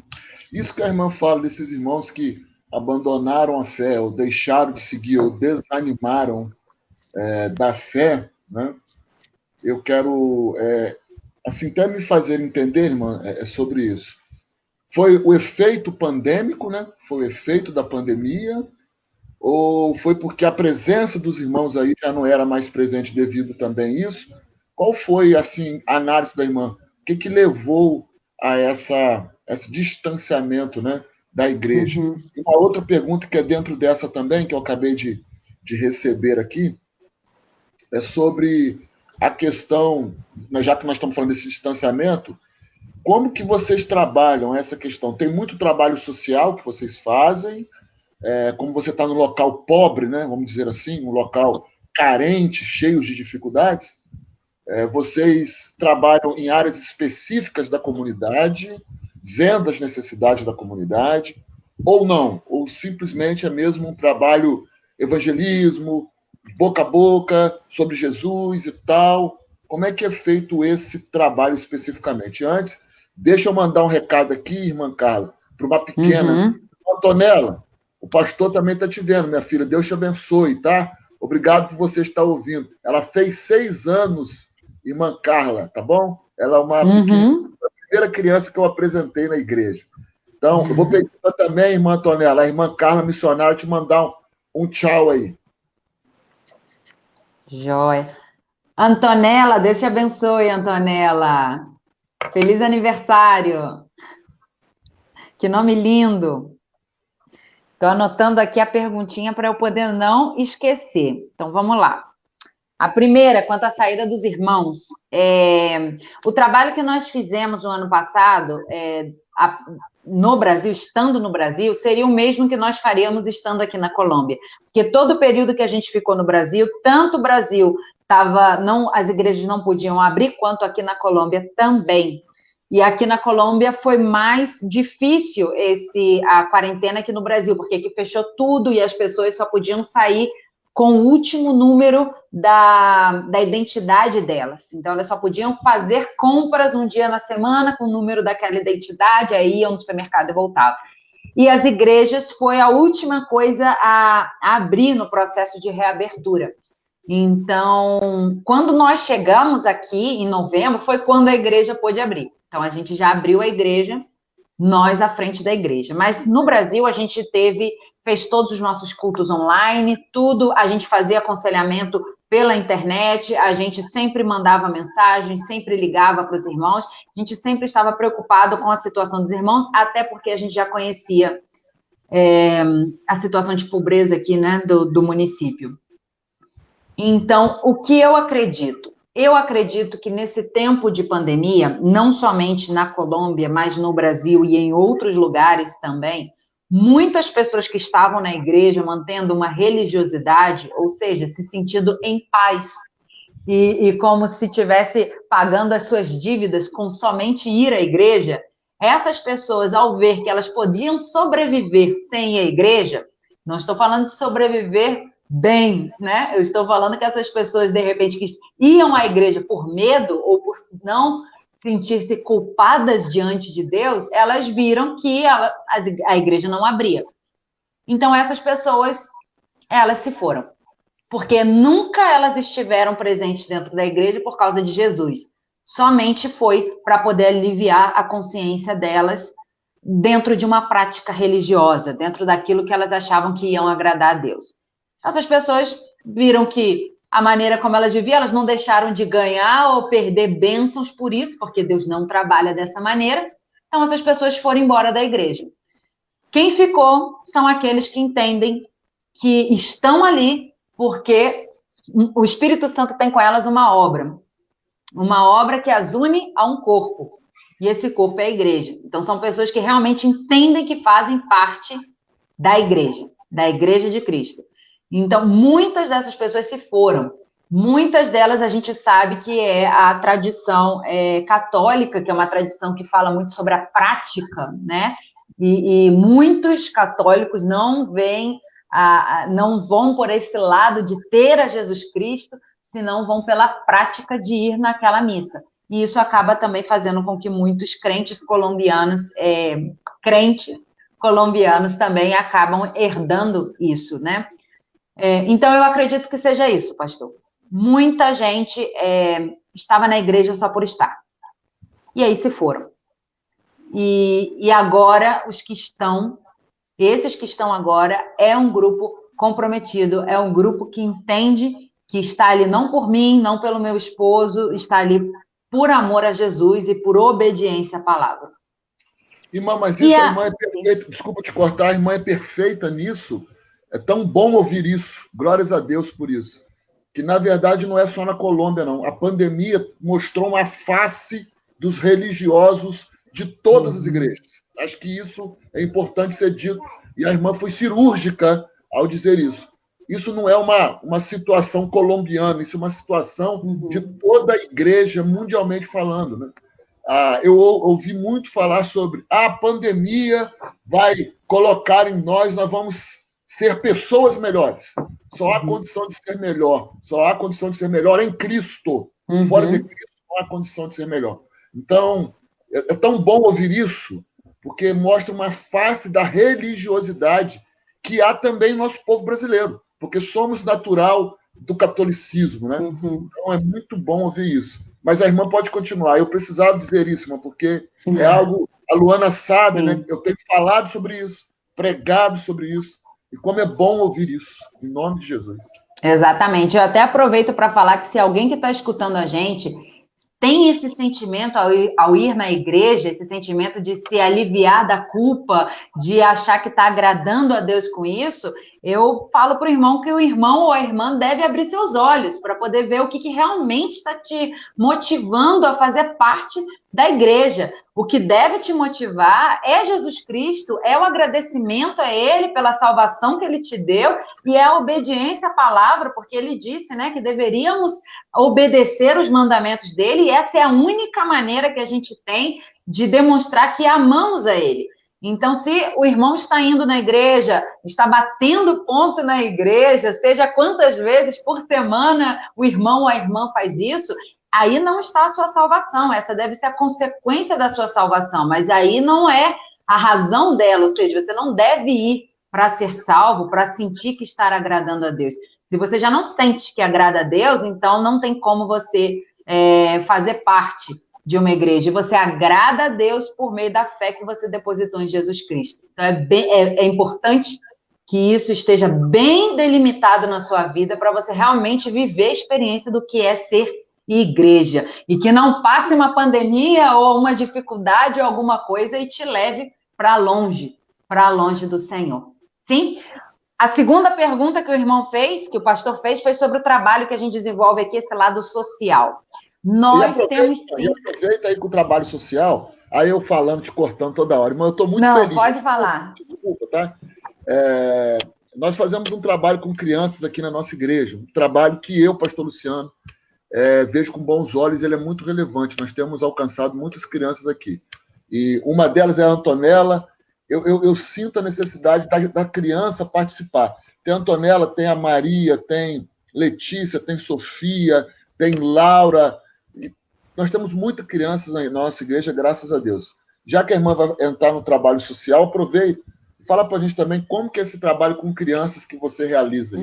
Isso que a irmã fala desses irmãos que abandonaram a fé, ou deixaram de seguir, ou desanimaram da fé, né? Eu quero, assim, até me fazer entender, irmã, sobre isso. Foi o efeito pandêmico, né? Foi o efeito da pandemia, ou foi porque a presença dos irmãos aí já não era mais presente devido também a isso? Qual foi, assim, a análise da irmã? O que levou a esse distanciamento, né, da igreja? Uhum. E uma outra pergunta que é dentro dessa também, que eu acabei de receber aqui, é sobre a questão, já que nós estamos falando desse distanciamento, como que vocês trabalham essa questão? Tem muito trabalho social que vocês fazem, como você está no local pobre, né, vamos dizer assim, um local carente, cheio de dificuldades, vocês trabalham em áreas específicas da comunidade, vendo as necessidades da comunidade, ou não? Ou simplesmente é mesmo um trabalho evangelismo, boca a boca, sobre Jesus e tal? Como é que é feito esse trabalho especificamente? Antes, deixa eu mandar um recado aqui, irmã Carla, para uma pequena. Antonella, o pastor também está te vendo, minha filha. Deus te abençoe, tá? Obrigado por você estar ouvindo. Ela fez 6 anos, irmã Carla, tá bom? Ela é uma a primeira criança que eu apresentei na igreja. Então, eu vou pedir também, irmã Antonella, a irmã Carla, missionária, te mandar um tchau aí. Joia. Antonella, Deus te abençoe, Antonella. Feliz aniversário. Que nome lindo. Estou anotando aqui a perguntinha para eu poder não esquecer. Então, vamos lá. A primeira, quanto à saída dos irmãos. O trabalho que nós fizemos no ano passado, no Brasil, estando no Brasil, seria o mesmo que nós faríamos estando aqui na Colômbia. Porque todo o período que a gente ficou no Brasil, tanto o Brasil as igrejas não podiam abrir, quanto aqui na Colômbia também. E aqui na Colômbia foi mais difícil a quarentena que no Brasil, porque aqui fechou tudo e as pessoas só podiam sair com o último número da identidade delas. Então, elas só podiam fazer compras um dia na semana com o número daquela identidade, aí iam no supermercado e voltavam. E as igrejas foi a última coisa a abrir no processo de reabertura. Então, quando nós chegamos aqui, em novembro, foi quando a igreja pôde abrir. Então, a gente já abriu a igreja, nós à frente da igreja. Mas no Brasil, a gente fez todos os nossos cultos online, tudo, a gente fazia aconselhamento pela internet, a gente sempre mandava mensagem, sempre ligava para os irmãos, a gente sempre estava preocupado com a situação dos irmãos, até porque a gente já conhecia a situação de pobreza aqui, né, do município. Então, o que eu acredito? Eu acredito que nesse tempo de pandemia, não somente na Colômbia, mas no Brasil e em outros lugares também, muitas pessoas que estavam na igreja mantendo uma religiosidade, ou seja, se sentindo em paz, e como se estivesse pagando as suas dívidas com somente ir à igreja, essas pessoas, ao ver que elas podiam sobreviver sem ir à igreja, não estou falando de sobreviver bem, né? Eu estou falando que essas pessoas, de repente, que iam à igreja por medo ou por não sentir-se culpadas diante de Deus, elas viram que a igreja não abria. Então, essas pessoas, elas se foram. Porque nunca elas estiveram presentes dentro da igreja por causa de Jesus. Somente foi para poder aliviar a consciência delas dentro de uma prática religiosa, dentro daquilo que elas achavam que iam agradar a Deus. Essas pessoas viram que a maneira como elas viviam, elas não deixaram de ganhar ou perder bênçãos por isso, porque Deus não trabalha dessa maneira. Então, essas pessoas foram embora da igreja. Quem ficou são aqueles que entendem que estão ali porque o Espírito Santo tem com elas uma obra que as une a um corpo, e esse corpo é a igreja. Então são pessoas que realmente entendem que fazem parte da igreja de Cristo. Então muitas dessas pessoas se foram. Muitas delas a gente sabe que é a tradição católica, que é uma tradição que fala muito sobre a prática, né? E muitos católicos não vão por esse lado de ter a Jesus Cristo, senão vão pela prática de ir naquela missa. E isso acaba também fazendo com que muitos crentes colombianos também acabam herdando isso, né? Então, eu acredito que seja isso, pastor. Muita gente estava na igreja só por estar. E aí se foram. E agora, esses que estão agora, é um grupo comprometido, é um grupo que entende que está ali não por mim, não pelo meu esposo, está ali por amor a Jesus e por obediência à palavra. Irmã, mas isso a irmã é perfeita, desculpa te cortar, a irmã é perfeita nisso. É tão bom ouvir isso, glórias a Deus por isso. Que, na verdade, não é só na Colômbia, não. A pandemia mostrou uma face dos religiosos de todas as igrejas. Acho que isso é importante ser dito. E a irmã foi cirúrgica ao dizer isso. Isso não é uma situação colombiana, isso é uma situação de toda a igreja, mundialmente falando, né? Eu ouvi muito falar sobre a pandemia vai colocar em nós vamos ser pessoas melhores. Só há condição de ser melhor. Só há condição de ser melhor em Cristo. Fora de Cristo não há condição de ser melhor. Então, é tão bom ouvir isso, porque mostra uma face da religiosidade que há também no nosso povo brasileiro, porque somos natural do catolicismo, né? Então, é muito bom ouvir isso. Mas a irmã pode continuar. Eu precisava dizer isso, irmã, porque é algo... A Luana sabe, né? Eu tenho falado sobre isso, pregado sobre isso. E como é bom ouvir isso, em nome de Jesus. Exatamente. Eu até aproveito para falar que se alguém que está escutando a gente tem esse sentimento ao ir na igreja, esse sentimento de se aliviar da culpa, de achar que está agradando a Deus com isso, eu falo para o irmão que o irmão ou a irmã deve abrir seus olhos para poder ver o que realmente está te motivando a fazer parte da igreja. O que deve te motivar é Jesus Cristo, é o agradecimento a Ele pela salvação que Ele te deu e é a obediência à palavra, porque Ele disse, né, que deveríamos obedecer os mandamentos dEle e essa é a única maneira que a gente tem de demonstrar que amamos a Ele. Então, se o irmão está indo na igreja, está batendo ponto na igreja, seja quantas vezes por semana o irmão ou a irmã faz isso, aí não está a sua salvação, essa deve ser a consequência da sua salvação, mas aí não é a razão dela, ou seja, você não deve ir para ser salvo, para sentir que está agradando a Deus. Se você já não sente que agrada a Deus, então não tem como você fazer parte de uma igreja. Você agrada a Deus por meio da fé que você depositou em Jesus Cristo. Então é importante que isso esteja bem delimitado na sua vida para você realmente viver a experiência do que é ser igreja. E que não passe uma pandemia ou uma dificuldade ou alguma coisa e te leve para longe do Senhor. Sim? A segunda pergunta que o irmão fez, que o pastor fez, foi sobre o trabalho que a gente desenvolve aqui, esse lado social. Nós temos sim... E aproveita aí com o trabalho social, aí eu falando, te cortando toda hora, mas eu estou muito feliz. Não, pode falar. Desculpa, tá? Nós fazemos um trabalho com crianças aqui na nossa igreja, um trabalho que eu, pastor Luciano, vejo com bons olhos, ele é muito relevante. Nós temos alcançado muitas crianças aqui. E uma delas é a Antonella. Eu sinto a necessidade da criança participar. Tem a Antonella, tem a Maria, tem Letícia, tem Sofia, tem Laura. E nós temos muitas crianças na nossa igreja, graças a Deus. Já que a irmã vai entrar no trabalho social, aproveita e fala para a gente também como que é esse trabalho com crianças que você realiza.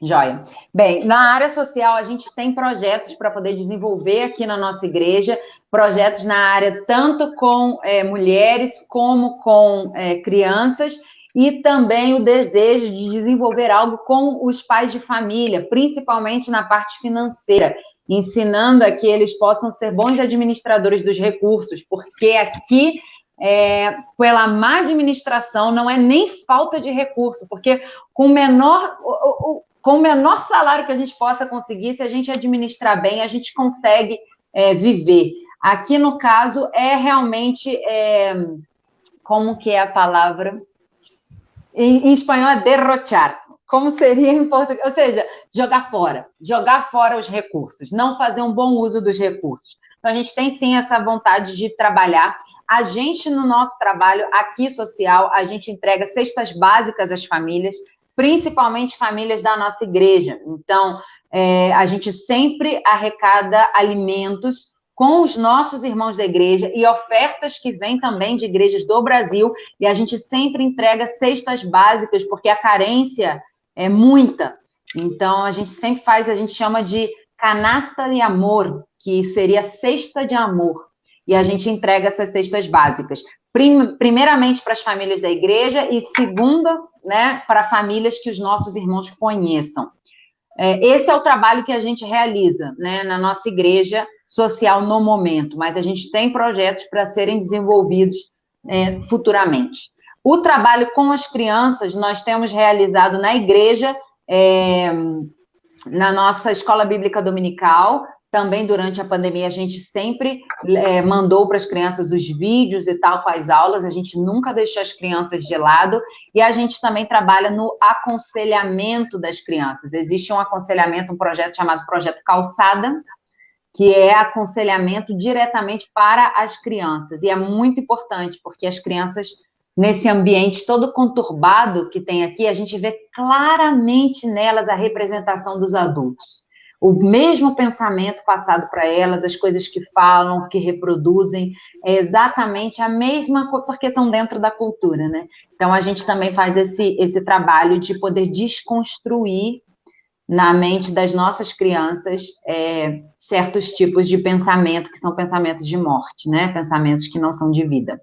Joia. Bem, na área social, a gente tem projetos para poder desenvolver aqui na nossa igreja, projetos na área tanto com mulheres como com crianças, e também o desejo de desenvolver algo com os pais de família, principalmente na parte financeira, ensinando a que eles possam ser bons administradores dos recursos, porque aqui pela má administração, não é nem falta de recurso, porque com o menor salário que a gente possa conseguir, se a gente administrar bem, a gente consegue viver. Aqui, no caso, realmente, como que é a palavra? Em espanhol é derrochar. Como seria em português? Ou seja, jogar fora os recursos, não fazer um bom uso dos recursos. Então, a gente tem, sim, essa vontade de trabalhar. A gente, no nosso trabalho aqui social, a gente entrega cestas básicas às famílias, principalmente famílias da nossa igreja. Então, a gente sempre arrecada alimentos com os nossos irmãos da igreja e ofertas que vêm também de igrejas do Brasil, e a gente sempre entrega cestas básicas, porque a carência é muita. Então, a gente sempre faz, a gente chama de canasta de amor, que seria cesta de amor, e a gente entrega essas cestas básicas, primeiramente para as famílias da igreja e segunda, né, para famílias que os nossos irmãos conheçam. Esse é o trabalho que a gente realiza, né, na nossa igreja social no momento, mas a gente tem projetos para serem desenvolvidos futuramente. O trabalho com as crianças nós temos realizado na igreja, na nossa escola bíblica dominical. Também durante a pandemia a gente sempre mandou para as crianças os vídeos e tal com as aulas, a gente nunca deixou as crianças de lado, e a gente também trabalha no aconselhamento das crianças. Existe um aconselhamento, um projeto chamado Projeto Calçada, que é aconselhamento diretamente para as crianças, e é muito importante, porque as crianças, nesse ambiente todo conturbado que tem aqui, a gente vê claramente nelas a representação dos adultos. O mesmo pensamento passado para elas, as coisas que falam, que reproduzem, é exatamente a mesma coisa, porque estão dentro da cultura, né? Então, a gente também faz esse trabalho de poder desconstruir na mente das nossas crianças certos tipos de pensamento, que são pensamentos de morte, né? Pensamentos que não são de vida.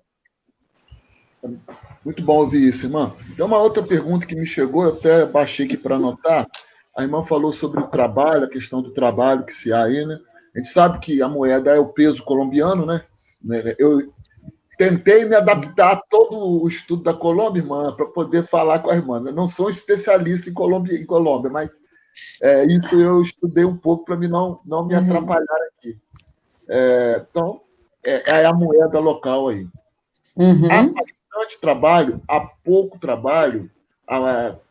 Muito bom ouvir isso, irmã. Tem uma outra pergunta que me chegou, eu até baixei aqui para anotar. A irmã falou sobre o trabalho, a questão do trabalho que se há aí, né? A gente sabe que a moeda é o peso colombiano, né? Eu tentei me adaptar a todo o estudo da Colômbia, irmã, para poder falar com a irmã. Eu não sou um especialista em Colômbia, mas isso eu estudei um pouco para não me atrapalhar aqui. Então, é a moeda local aí. Há bastante trabalho, há pouco trabalho.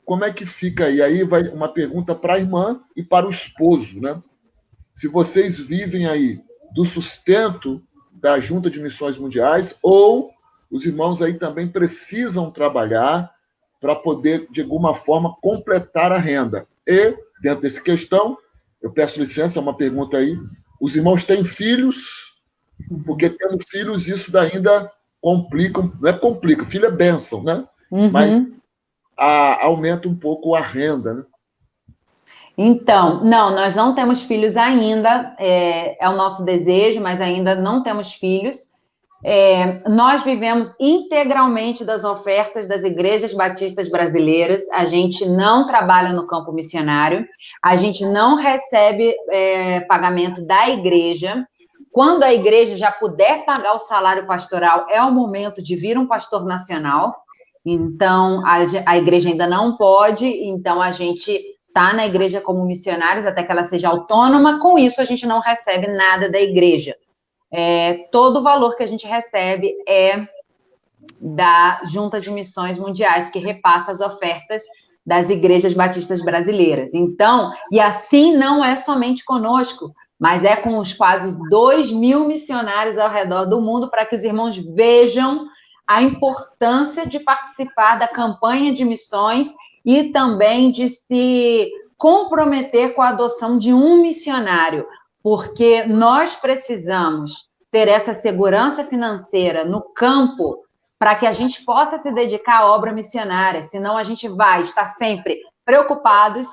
Como é que fica aí? Aí vai uma pergunta para a irmã e para o esposo, né? Se vocês vivem aí do sustento da Junta de Missões Mundiais ou os irmãos aí também precisam trabalhar para poder, de alguma forma, completar a renda. E, dentro dessa questão, eu peço licença, uma pergunta aí, os irmãos têm filhos, porque tendo filhos isso ainda complica, não é complica, filho é bênção, né? Mas aumenta um pouco a renda, né? Então, não, nós não temos filhos ainda, é o nosso desejo, mas ainda não temos filhos. Nós vivemos integralmente das ofertas das igrejas batistas brasileiras, a gente não trabalha no campo missionário, a gente não recebe pagamento da igreja. Quando a igreja já puder pagar o salário pastoral, é o momento de vir um pastor nacional. Então, a igreja ainda não pode, então a gente está na igreja como missionários até que ela seja autônoma. Com isso, a gente não recebe nada da igreja. Todo o valor que a gente recebe é da Junta de Missões Mundiais, que repassa as ofertas das igrejas batistas brasileiras. Então, e assim não é somente conosco, mas é com os quase 2.000 missionários ao redor do mundo, para que os irmãos vejam a importância de participar da campanha de missões e também de se comprometer com a adoção de um missionário, porque nós precisamos ter essa segurança financeira no campo para que a gente possa se dedicar à obra missionária, senão a gente vai estar sempre preocupados,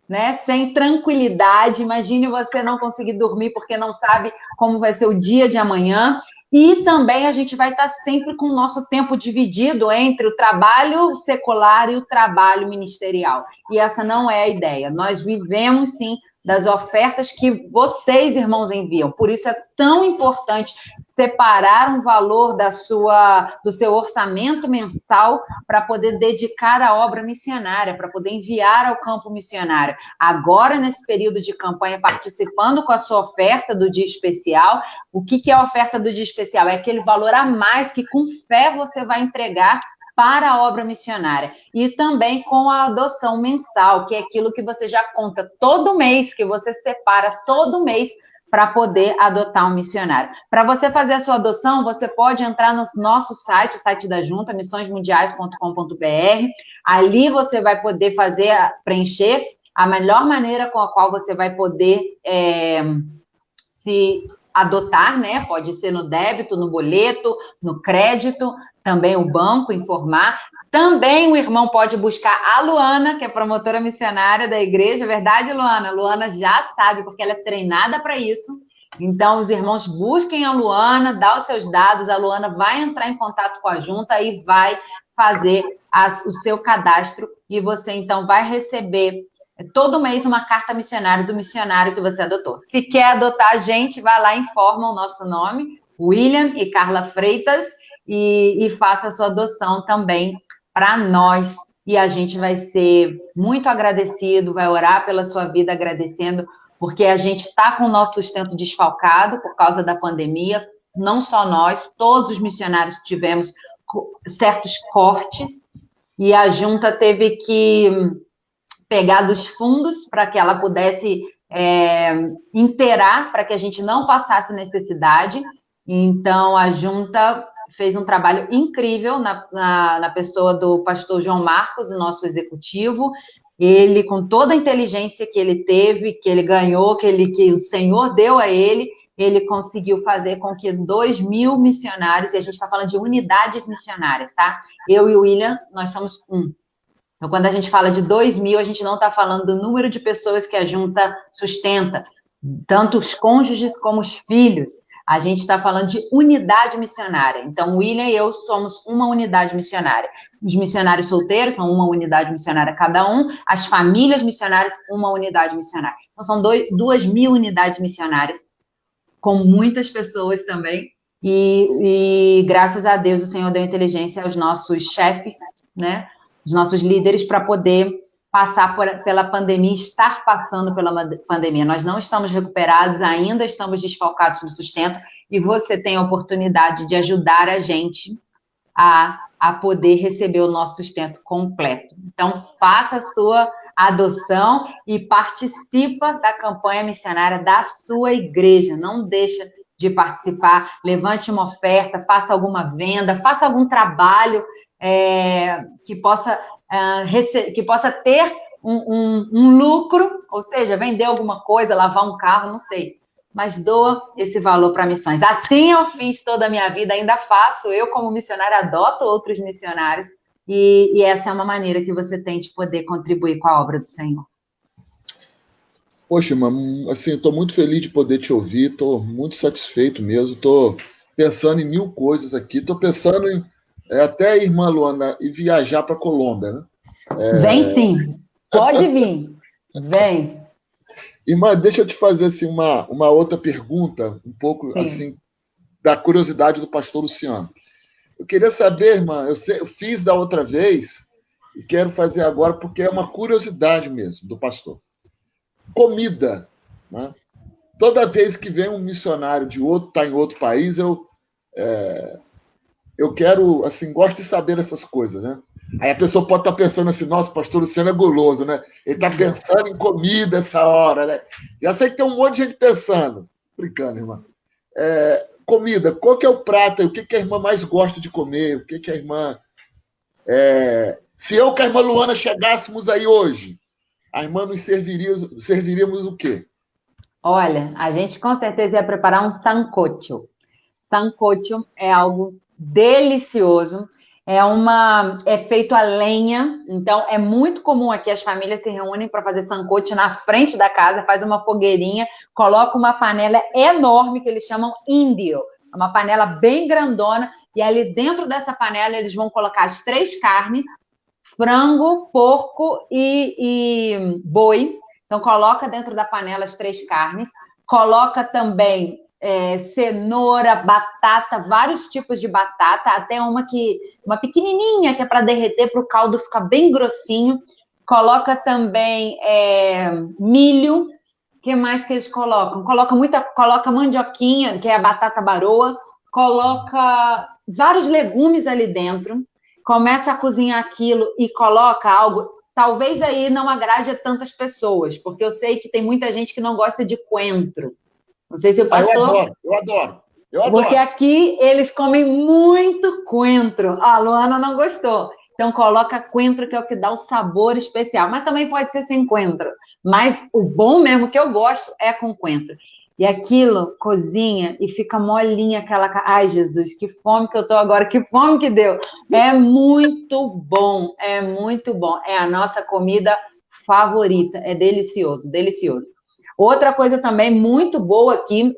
né, sem tranquilidade. Imagine você não conseguir dormir porque não sabe como vai ser o dia de amanhã. E também a gente vai estar sempre com o nosso tempo dividido entre o trabalho secular e o trabalho ministerial. E essa não é a ideia. Nós vivemos, sim, das ofertas que vocês, irmãos, enviam. Por isso é tão importante separar um valor do seu orçamento mensal para poder dedicar à obra missionária, para poder enviar ao campo missionário. Agora, nesse período de campanha, participando com a sua oferta do dia especial. O que é a oferta do dia especial? É aquele valor a mais que com fé você vai entregar para a obra missionária. E também com a adoção mensal, que é aquilo que você já conta todo mês, que você separa todo mês para poder adotar um missionário. Para você fazer a sua adoção, você pode entrar no nosso site, o site da Junta, missõesmundiais.com.br. Ali você vai poder preencher a melhor maneira com a qual você vai poder se adotar, né? Pode ser no débito, no boleto, no crédito, também o banco informar. Também o irmão pode buscar a Luana, que é promotora missionária da igreja, verdade, Luana? Luana já sabe, porque ela é treinada para isso. Então, os irmãos busquem a Luana, dá os seus dados, a Luana vai entrar em contato com a junta e vai fazer o seu cadastro, e você, então, vai receber todo mês uma carta missionária do missionário que você adotou. Se quer adotar a gente, vai lá e informa o nosso nome, William e Carla Freitas, e faça a sua adoção também para nós. E a gente vai ser muito agradecido, vai orar pela sua vida agradecendo, porque a gente está com o nosso sustento desfalcado por causa da pandemia, não só nós, todos os missionários tivemos certos cortes, e a junta teve que pegar dos fundos para que ela pudesse inteirar, para que a gente não passasse necessidade. Então, a junta fez um trabalho incrível na pessoa do pastor João Marcos, o nosso executivo. Ele, com toda a inteligência que ele teve, que ele ganhou, que o Senhor deu a ele conseguiu fazer com que 2.000 missionários, e a gente está falando de unidades missionárias, tá? Eu e o William, nós somos um. Então, quando a gente fala de 2.000, a gente não está falando do número de pessoas que a junta sustenta, tanto os cônjuges como os filhos. A gente está falando de unidade missionária. Então, o William e eu somos uma unidade missionária. Os missionários solteiros são uma unidade missionária cada um, as famílias missionárias, uma unidade missionária. Então, são 2.000 unidades missionárias, com muitas pessoas também. E graças a Deus, o Senhor deu inteligência aos nossos chefes, né? Os nossos líderes, para poder passar pela pandemia, estar passando pela pandemia. Nós não estamos recuperados, ainda estamos desfalcados no sustento, e você tem a oportunidade de ajudar a gente a poder receber o nosso sustento completo. Então, faça a sua adoção e participa da campanha missionária da sua igreja. Não deixa de participar, levante uma oferta, faça alguma venda, faça algum trabalho que possa ter um lucro, ou seja, vender alguma coisa, lavar um carro, não sei, mas doa esse valor para missões. Assim eu fiz toda a minha vida, ainda faço, eu como missionária adoto outros missionários, e essa é uma maneira que você tem de poder contribuir com a obra do Senhor. Poxa, irmã, assim, estou muito feliz de poder te ouvir, estou muito satisfeito mesmo, estou pensando em 1.000 coisas aqui, estou pensando em até, irmã Luana, e viajar para a Colômbia, né? Vem sim, pode vir, vem. Irmã, deixa eu te fazer assim, uma outra pergunta, um pouco assim, da curiosidade do pastor Luciano. Eu queria saber, irmã, eu fiz da outra vez e quero fazer agora porque é uma curiosidade mesmo do pastor. Comida, né? Toda vez que vem um missionário está em outro país, eu quero, assim, gosto de saber essas coisas, né? Aí a pessoa pode estar pensando assim, nossa, pastor Luciano é guloso, né? Ele está pensando em comida essa hora, né? Já sei que tem um monte de gente pensando. Brincando, irmã. Comida, qual que é o prato? O que a irmã mais gosta de comer? O que a irmã... Se eu com a irmã Luana chegássemos aí hoje, a irmã nos serviríamos o quê? Olha, a gente com certeza ia preparar um sancocho. Sancocho é algo delicioso, é feito a lenha, então é muito comum aqui as famílias se reúnem para fazer sancocho na frente da casa, faz uma fogueirinha, coloca uma panela enorme que eles chamam índio, uma panela bem grandona, e ali dentro dessa panela eles vão colocar as 3 carnes, frango, porco e boi. Então, coloca dentro da panela as 3 carnes, coloca também cenoura, batata, vários tipos de batata, até uma pequenininha, que é para derreter, para o caldo ficar bem grossinho. Coloca também milho. O que mais que eles colocam? Coloca mandioquinha, que é a batata baroa, coloca vários legumes ali dentro, começa a cozinhar aquilo e coloca algo. Talvez aí não agrade a tantas pessoas, porque eu sei que tem muita gente que não gosta de coentro. Não sei se o pastor... Eu adoro. Porque aqui eles comem muito coentro. A Luana não gostou. Então coloca coentro, que é o que dá o sabor especial. Mas também pode ser sem coentro. Mas o bom mesmo que eu gosto é com coentro. E aquilo cozinha e fica molinha aquela... Ai, Jesus, que fome que eu tô agora, que fome que deu. É muito bom, é muito bom. É a nossa comida favorita. É delicioso, delicioso. Outra coisa também muito boa aqui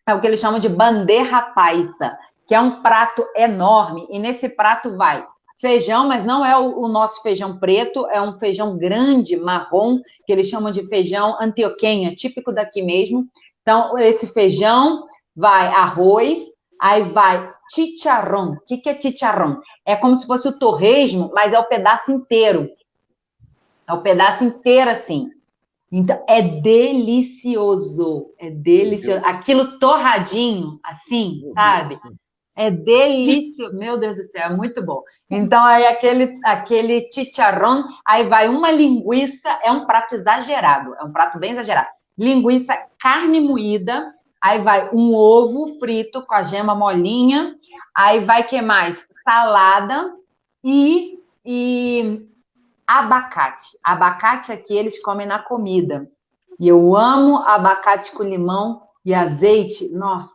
é o que eles chamam de bandeja paisa, que é um prato enorme. E nesse prato vai feijão, mas não é o nosso feijão preto, é um feijão grande, marrom, que eles chamam de feijão antioquenha, típico daqui mesmo. Então, esse feijão vai arroz, aí vai chicharrón. O que é chicharrón? É como se fosse o torresmo, mas é o pedaço inteiro. É o pedaço inteiro, assim. Então, é delicioso. É delicioso. Aquilo torradinho, assim, sabe? É delicioso. Meu Deus do céu, é muito bom. Então, aí aquele chicharrón, aí vai uma linguiça, é um prato exagerado, é um prato bem exagerado. Linguiça, carne moída, aí vai um ovo frito com a gema molinha, aí vai, que mais? Salada e abacate. Abacate aqui eles comem na comida. E eu amo abacate com limão e azeite. Nossa,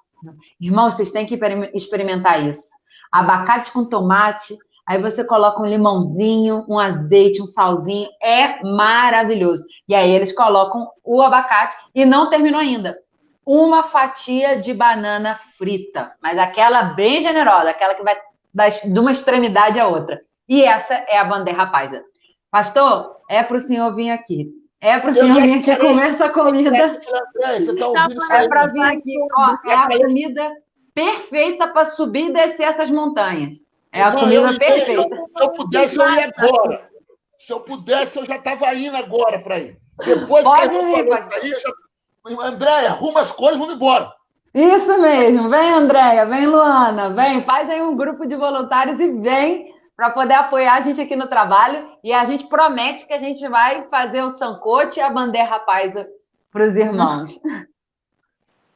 irmão, vocês têm que experimentar isso. Abacate com tomate, aí você coloca um limãozinho, um azeite, um salzinho. É maravilhoso. E aí eles colocam o abacate e não terminou ainda. Uma fatia de banana frita, mas aquela bem generosa, aquela que vai de uma extremidade à outra. E essa é a bandeja paisa. Pastor, é para o senhor vir aqui. É para o senhor vir aqui comer essa comida. Você tá ouvindo isso aí? É para vir aqui. Ó, é a comida perfeita para subir e descer essas montanhas. É a comida perfeita. Se eu pudesse, eu ia agora. Se eu pudesse, eu já estava indo agora para ir. Depois Pode que eu ir, falei isso aí, eu já... Andréia, arruma as coisas e vamos embora. Isso mesmo. Vem, Andréia. Vem, Luana. Vem, faz aí um grupo de voluntários e vem para poder apoiar a gente aqui no trabalho. E a gente promete que a gente vai fazer o sancote e a bandeja paisa para os irmãos.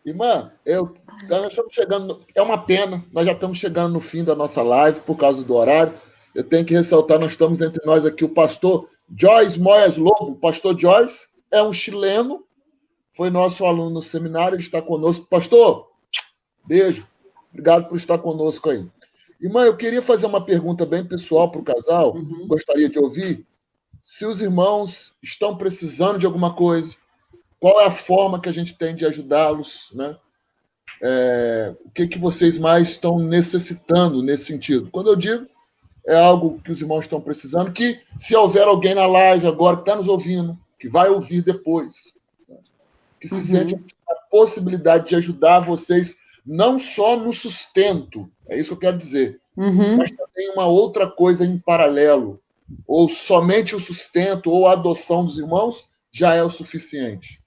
Irmã, nós estamos chegando... É uma pena, nós já estamos chegando no fim da nossa live por causa do horário. Eu tenho que ressaltar, nós estamos entre nós aqui o pastor Joyce Moyas Lobo. O pastor Joyce é um chileno, foi nosso aluno no seminário, ele está conosco. Pastor, beijo. Obrigado por estar conosco aí. Irmã, eu queria fazer uma pergunta bem pessoal para o casal. Gostaria de ouvir se os irmãos estão precisando de alguma coisa, qual é a forma que a gente tem de ajudá-los, né? O que vocês mais estão necessitando nesse sentido? Quando eu digo, é algo que os irmãos estão precisando, que se houver alguém na live agora que está nos ouvindo, que vai ouvir depois, que se sente a possibilidade de ajudar vocês, não só no sustento, é isso que eu quero dizer, mas também uma outra coisa em paralelo, ou somente o sustento ou a adoção dos irmãos já é o suficiente.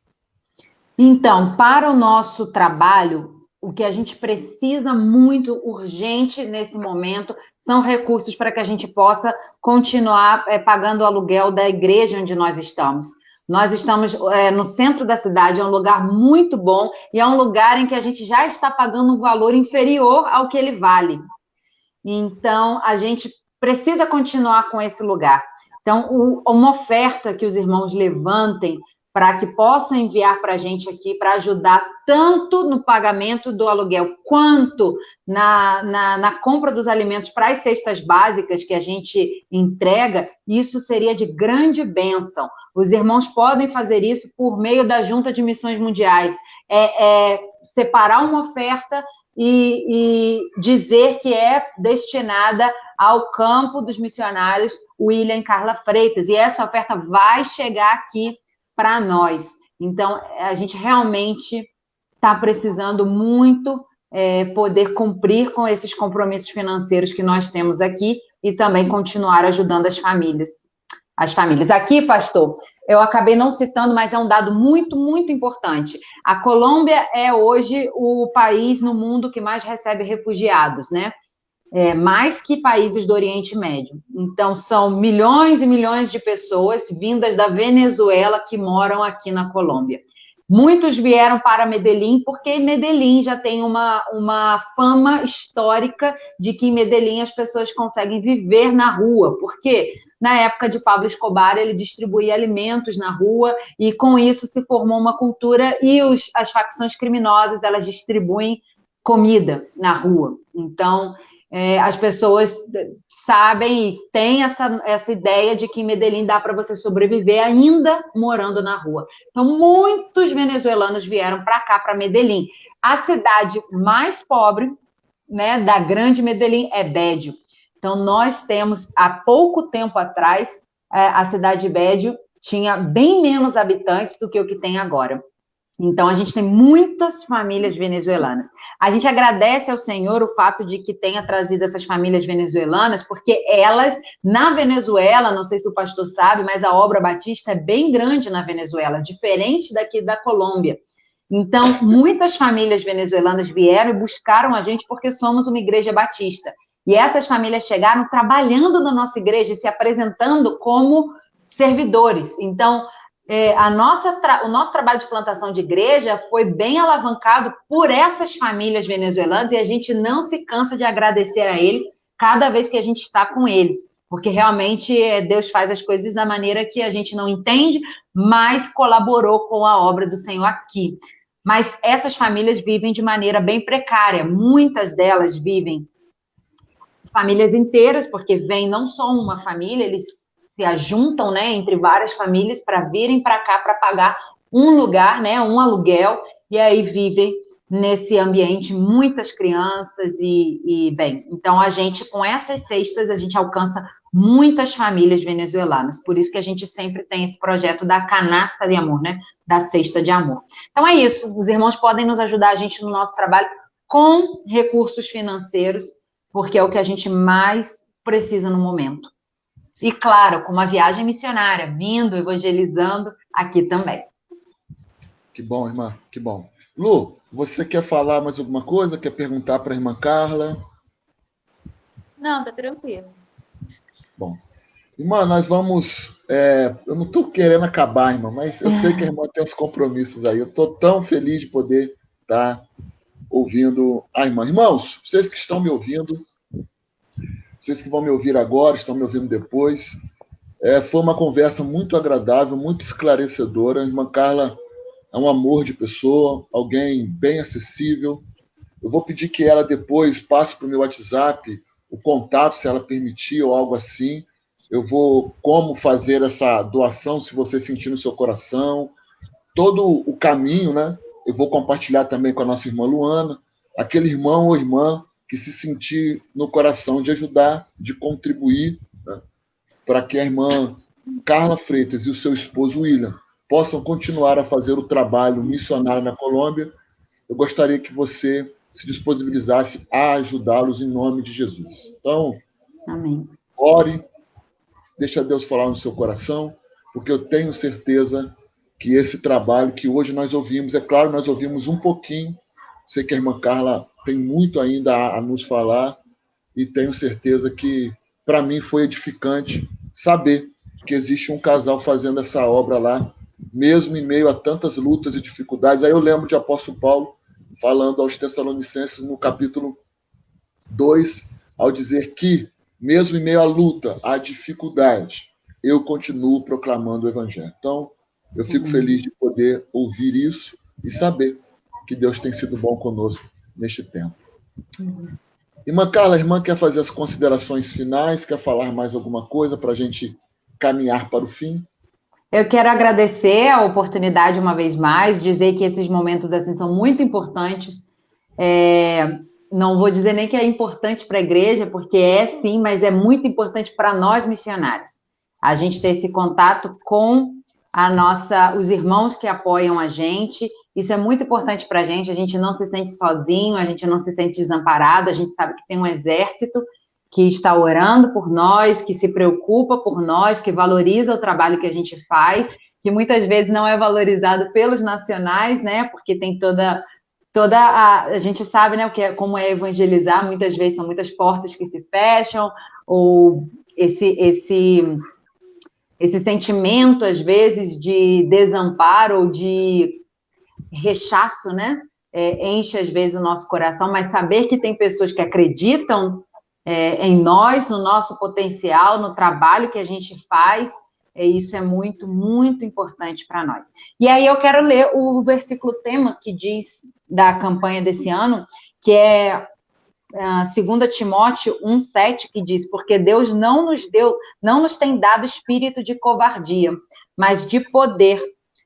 Então, para o nosso trabalho, o que a gente precisa muito, urgente nesse momento, são recursos para que a gente possa continuar pagando o aluguel da igreja onde nós estamos. Nós estamos no centro da cidade, é um lugar muito bom e é um lugar em que a gente já está pagando um valor inferior ao que ele vale. Então, a gente precisa continuar com esse lugar. Então, uma oferta que os irmãos levantem para que possam enviar para a gente aqui, para ajudar tanto no pagamento do aluguel, quanto na compra dos alimentos para as cestas básicas que a gente entrega, isso seria de grande bênção. Os irmãos podem fazer isso por meio da Junta de Missões Mundiais, separar uma oferta e dizer que é destinada ao campo dos missionários William e Carla Freitas, e essa oferta vai chegar aqui para nós. Então, a gente realmente está precisando muito poder cumprir com esses compromissos financeiros que nós temos aqui e também continuar ajudando as famílias. As famílias. Aqui, pastor, eu acabei não citando, mas é um dado muito, muito importante. A Colômbia é hoje o país no mundo que mais recebe refugiados, né? Mais que países do Oriente Médio. Então, são milhões e milhões de pessoas vindas da Venezuela que moram aqui na Colômbia. Muitos vieram para Medellín, porque Medellín já tem uma fama histórica de que em Medellín as pessoas conseguem viver na rua, porque na época de Pablo Escobar ele distribuía alimentos na rua e com isso se formou uma cultura e as facções criminosas elas distribuem comida na rua. Então, as pessoas sabem e têm essa ideia de que em Medellín dá para você sobreviver ainda morando na rua. Então, muitos venezuelanos vieram para cá, para Medellín. A cidade mais pobre, né, da grande Medellín é Bédio. Então, nós temos, há pouco tempo atrás, a cidade de Bédio tinha bem menos habitantes do que o que tem agora. Então, a gente tem muitas famílias venezuelanas. A gente agradece ao Senhor o fato de que tenha trazido essas famílias venezuelanas, porque elas, na Venezuela, não sei se o pastor sabe, mas a obra batista é bem grande na Venezuela, diferente daqui da Colômbia. Então, muitas famílias venezuelanas vieram e buscaram a gente porque somos uma igreja batista. E essas famílias chegaram trabalhando na nossa igreja e se apresentando como servidores. Então, o nosso trabalho de plantação de igreja foi bem alavancado por essas famílias venezuelanas e a gente não se cansa de agradecer a eles cada vez que a gente está com eles, porque realmente Deus faz as coisas da maneira que a gente não entende, mas colaborou com a obra do Senhor aqui. Mas essas famílias vivem de maneira bem precária, muitas delas vivem famílias inteiras, porque vem não só uma família, eles se ajuntam, né, entre várias famílias para virem para cá para pagar um lugar, né, um aluguel, e aí vivem nesse ambiente muitas crianças bem, então a gente, com essas cestas, a gente alcança muitas famílias venezuelanas, por isso que a gente sempre tem esse projeto da canasta de amor, né, da cesta de amor. Então é isso, os irmãos podem nos ajudar a gente no nosso trabalho com recursos financeiros, porque é o que a gente mais precisa no momento. E, claro, com uma viagem missionária, vindo, evangelizando aqui também. Que bom, irmã, que bom. Lu, você quer falar mais alguma coisa? Quer perguntar para a irmã Carla? Não, tá tranquilo. Bom, irmã, nós vamos... eu não estou querendo acabar, irmã, mas eu sei que a irmã tem uns compromissos aí. Eu estou tão feliz de poder estar ouvindo a irmã. Irmãos, vocês que estão me ouvindo, vocês que vão me ouvir agora, estão me ouvindo depois, foi uma conversa muito agradável, muito esclarecedora. A irmã Carla é um amor de pessoa, alguém bem acessível. Eu vou pedir que ela depois passe para o meu WhatsApp o contato, se ela permitir, ou algo assim. Eu vou como fazer essa doação, se você sentir no seu coração. Todo o caminho, né? Eu vou compartilhar também com a nossa irmã Luana, aquele irmão ou irmã que se sentir no coração de ajudar, de contribuir, né, para que a irmã Carla Freitas e o seu esposo William possam continuar a fazer o trabalho missionário na Colômbia. Eu gostaria que você se disponibilizasse a ajudá-los em nome de Jesus. Então, amém. Ore, deixa Deus falar no seu coração, porque eu tenho certeza que esse trabalho que hoje nós ouvimos, é claro, nós ouvimos um pouquinho, sei que a irmã Carla tem muito ainda a nos falar, e tenho certeza que, para mim, foi edificante saber que existe um casal fazendo essa obra lá, mesmo em meio a tantas lutas e dificuldades. Aí eu lembro de apóstolo Paulo falando aos Tessalonicenses no capítulo 2, ao dizer que, mesmo em meio à luta, à dificuldade, eu continuo proclamando o Evangelho. Então, eu fico feliz de poder ouvir isso e saber que Deus tem sido bom conosco neste tempo. Irmã Carla, a irmã quer fazer as considerações finais, quer falar mais alguma coisa para a gente caminhar para o fim? Eu quero agradecer a oportunidade uma vez mais, dizer que esses momentos assim são muito importantes. Não vou dizer nem que é importante para a igreja, porque é sim, mas é muito importante para nós missionários. A gente ter esse contato com os irmãos que apoiam a gente. Isso é muito importante para a gente não se sente sozinho, a gente não se sente desamparado, a gente sabe que tem um exército que está orando por nós, que se preocupa por nós, que valoriza o trabalho que a gente faz, que muitas vezes não é valorizado pelos nacionais, né? Porque tem a gente sabe, né, como é evangelizar, muitas vezes são muitas portas que se fecham, ou esse sentimento, às vezes, de desamparo ou de rechaço, né? Enche, às vezes, o nosso coração, mas saber que tem pessoas que acreditam em nós, no nosso potencial, no trabalho que a gente faz, isso é muito, muito importante para nós. E aí eu quero ler o versículo tema que diz da campanha desse ano, que é 2 Timóteo 1,7, que diz: porque Deus não nos tem dado espírito de covardia, mas de poder,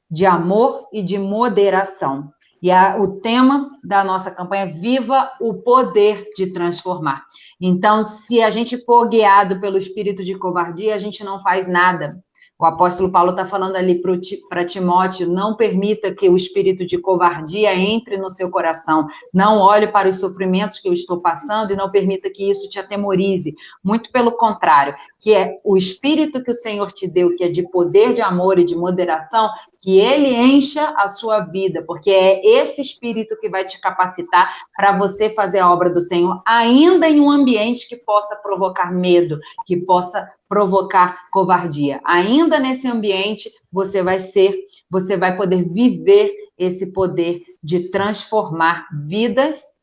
de amor e de moderação. E o tema da nossa campanha é Viva o Poder de Transformar. Então, se a gente for guiado pelo espírito de covardia, a gente não faz nada. O apóstolo Paulo está falando ali para Timóteo: não permita que o espírito de covardia entre no seu coração. Não olhe para os sofrimentos que eu estou passando e não permita que isso te atemorize. Muito pelo contrário, que é o espírito que o Senhor te deu, que é de poder, de amor e de moderação, que ele encha a sua vida, porque é esse espírito que vai te capacitar para você fazer a obra do Senhor, ainda em um ambiente que possa provocar medo, que possa provocar covardia. Ainda nesse ambiente, você vai poder viver esse poder de transformar vidas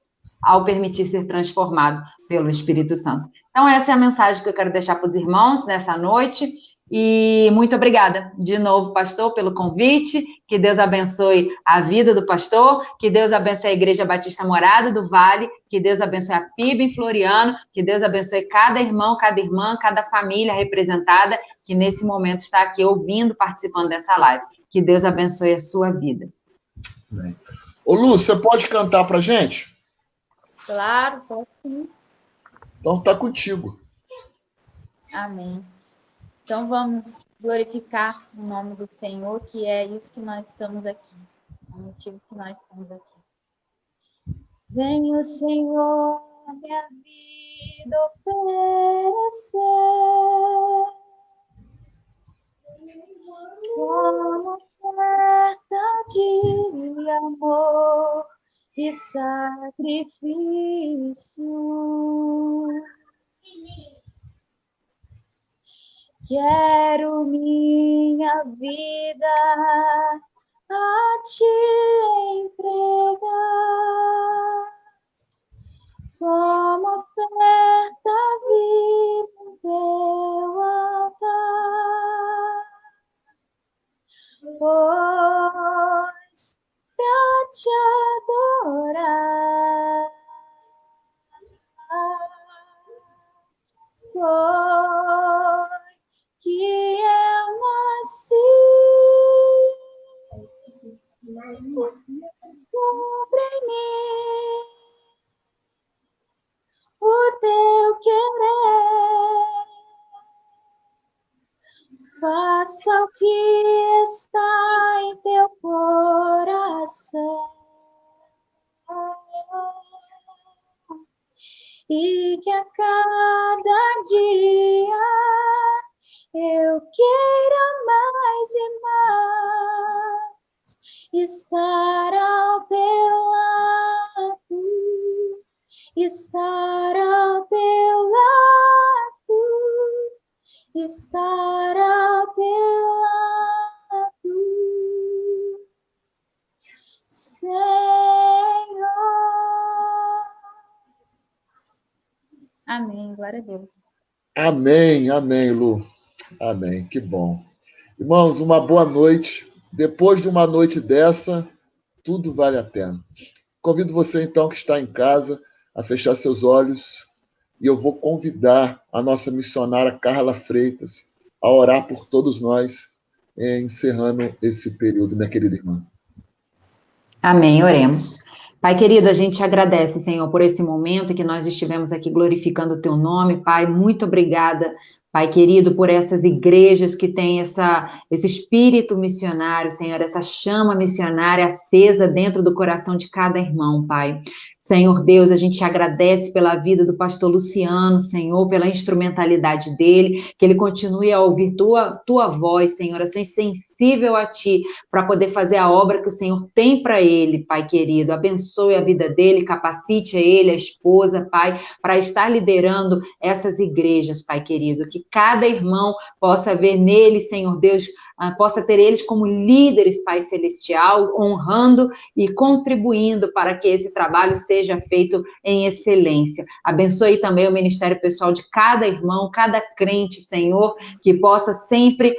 ao permitir ser transformado pelo Espírito Santo. Então, essa é a mensagem que eu quero deixar para os irmãos nessa noite. E muito obrigada de novo, pastor, pelo convite. Que Deus abençoe a vida do pastor, que Deus abençoe a Igreja Batista Morada do Vale, que Deus abençoe a PIB em Floriano, que Deus abençoe cada irmão, cada irmã, cada família representada que nesse momento está aqui ouvindo, participando dessa live. Que Deus abençoe a sua vida. Bem. Ô, Lu, você pode cantar para a gente? Claro, pode sim. Então tá contigo. Amém. Então vamos glorificar o nome do Senhor, que é isso que nós estamos aqui. É o motivo que nós estamos aqui. Vem o Senhor, minha vida oferecer, como oferta de amor e sacrifício. Quero minha vida a te entregar, como oferta viva em teu altar. Pois pra te adorar, que eu nasci, sobre mim o teu querer, faça o que está em teu coração, e que a cada dia eu queira mais e mais estar ao teu lado, estar ao teu lado, estar ao teu lado, Senhor. Amém, glória a Deus. Amém, amém, Lu. Amém, que bom. Irmãos, uma boa noite. Depois de uma noite dessa, tudo vale a pena. Convido você, então, que está em casa, a fechar seus olhos e eu vou convidar a nossa missionária Carla Freitas a orar por todos nós, encerrando esse período, minha querida irmã. Amém, oremos. Pai querido, a gente agradece, Senhor, por esse momento que nós estivemos aqui glorificando o teu nome, Pai. Muito obrigada Pai querido, por essas igrejas que têm esse espírito missionário, Senhor, essa chama missionária acesa dentro do coração de cada irmão, Pai. Senhor Deus, a gente te agradece pela vida do pastor Luciano, Senhor, pela instrumentalidade dele, que ele continue a ouvir tua voz, Senhor, a ser sensível a ti, para poder fazer a obra que o Senhor tem para ele, Pai querido. Abençoe a vida dele, capacite a ele, a esposa, Pai, para estar liderando essas igrejas, Pai querido, que cada irmão possa ver nele, Senhor Deus, possa ter eles como líderes, Pai Celestial, honrando e contribuindo para que esse trabalho seja feito em excelência. Abençoe também o ministério pessoal de cada irmão, cada crente, Senhor, que possa sempre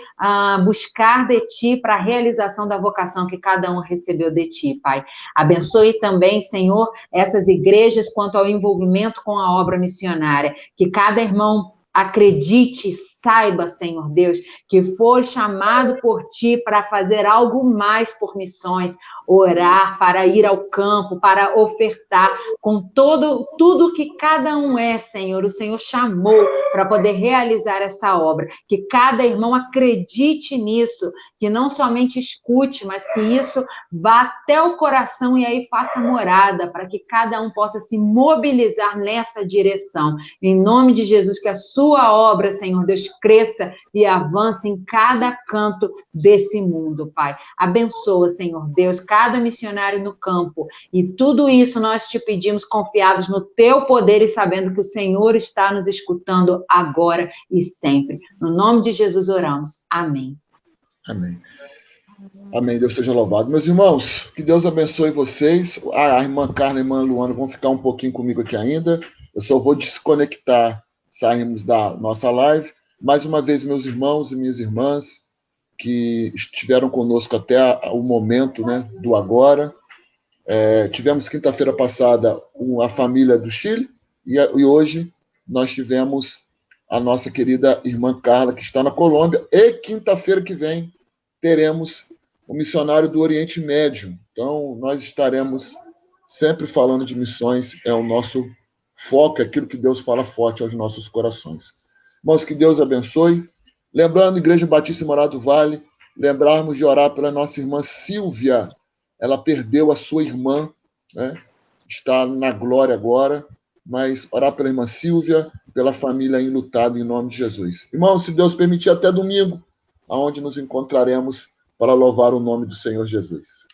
buscar de Ti para a realização da vocação que cada um recebeu de Ti, Pai. Abençoe também, Senhor, essas igrejas quanto ao envolvimento com a obra missionária, que cada irmão acredite, saiba, Senhor Deus, que foi chamado por Ti para fazer algo mais por missões, orar, para ir ao campo, para ofertar com tudo que cada um é, Senhor. O Senhor chamou para poder realizar essa obra. Que cada irmão acredite nisso, que não somente escute, mas que isso vá até o coração e aí faça morada, para que cada um possa se mobilizar nessa direção. Em nome de Jesus, que a sua obra, Senhor Deus, cresça e avance em cada canto desse mundo, Pai. Abençoa, Senhor Deus, cada missionário no campo. E tudo isso nós te pedimos confiados no teu poder e sabendo que o Senhor está nos escutando agora e sempre. No nome de Jesus oramos. Amém. Amém. Amém. Deus seja louvado. Meus irmãos, que Deus abençoe vocês. A irmã Carla e a irmã Luana vão ficar um pouquinho comigo aqui ainda. Eu só vou desconectar, sairmos da nossa live. Mais uma vez, meus irmãos e minhas irmãs, que estiveram conosco até o momento, né, do agora. Tivemos quinta-feira passada a família do Chile e hoje nós tivemos a nossa querida irmã Carla, que está na Colômbia, e quinta-feira que vem teremos o missionário do Oriente Médio. Então, nós estaremos sempre falando de missões, é o nosso foco, é aquilo que Deus fala forte aos nossos corações. Irmãos, que Deus abençoe. Lembrando, Igreja Batista Morada do Vale, lembrarmos de orar pela nossa irmã Silvia. Ela perdeu a sua irmã, né? Está na glória agora, mas orar pela irmã Silvia, pela família enlutada, em nome de Jesus. Irmãos, se Deus permitir, até domingo, aonde nos encontraremos para louvar o nome do Senhor Jesus.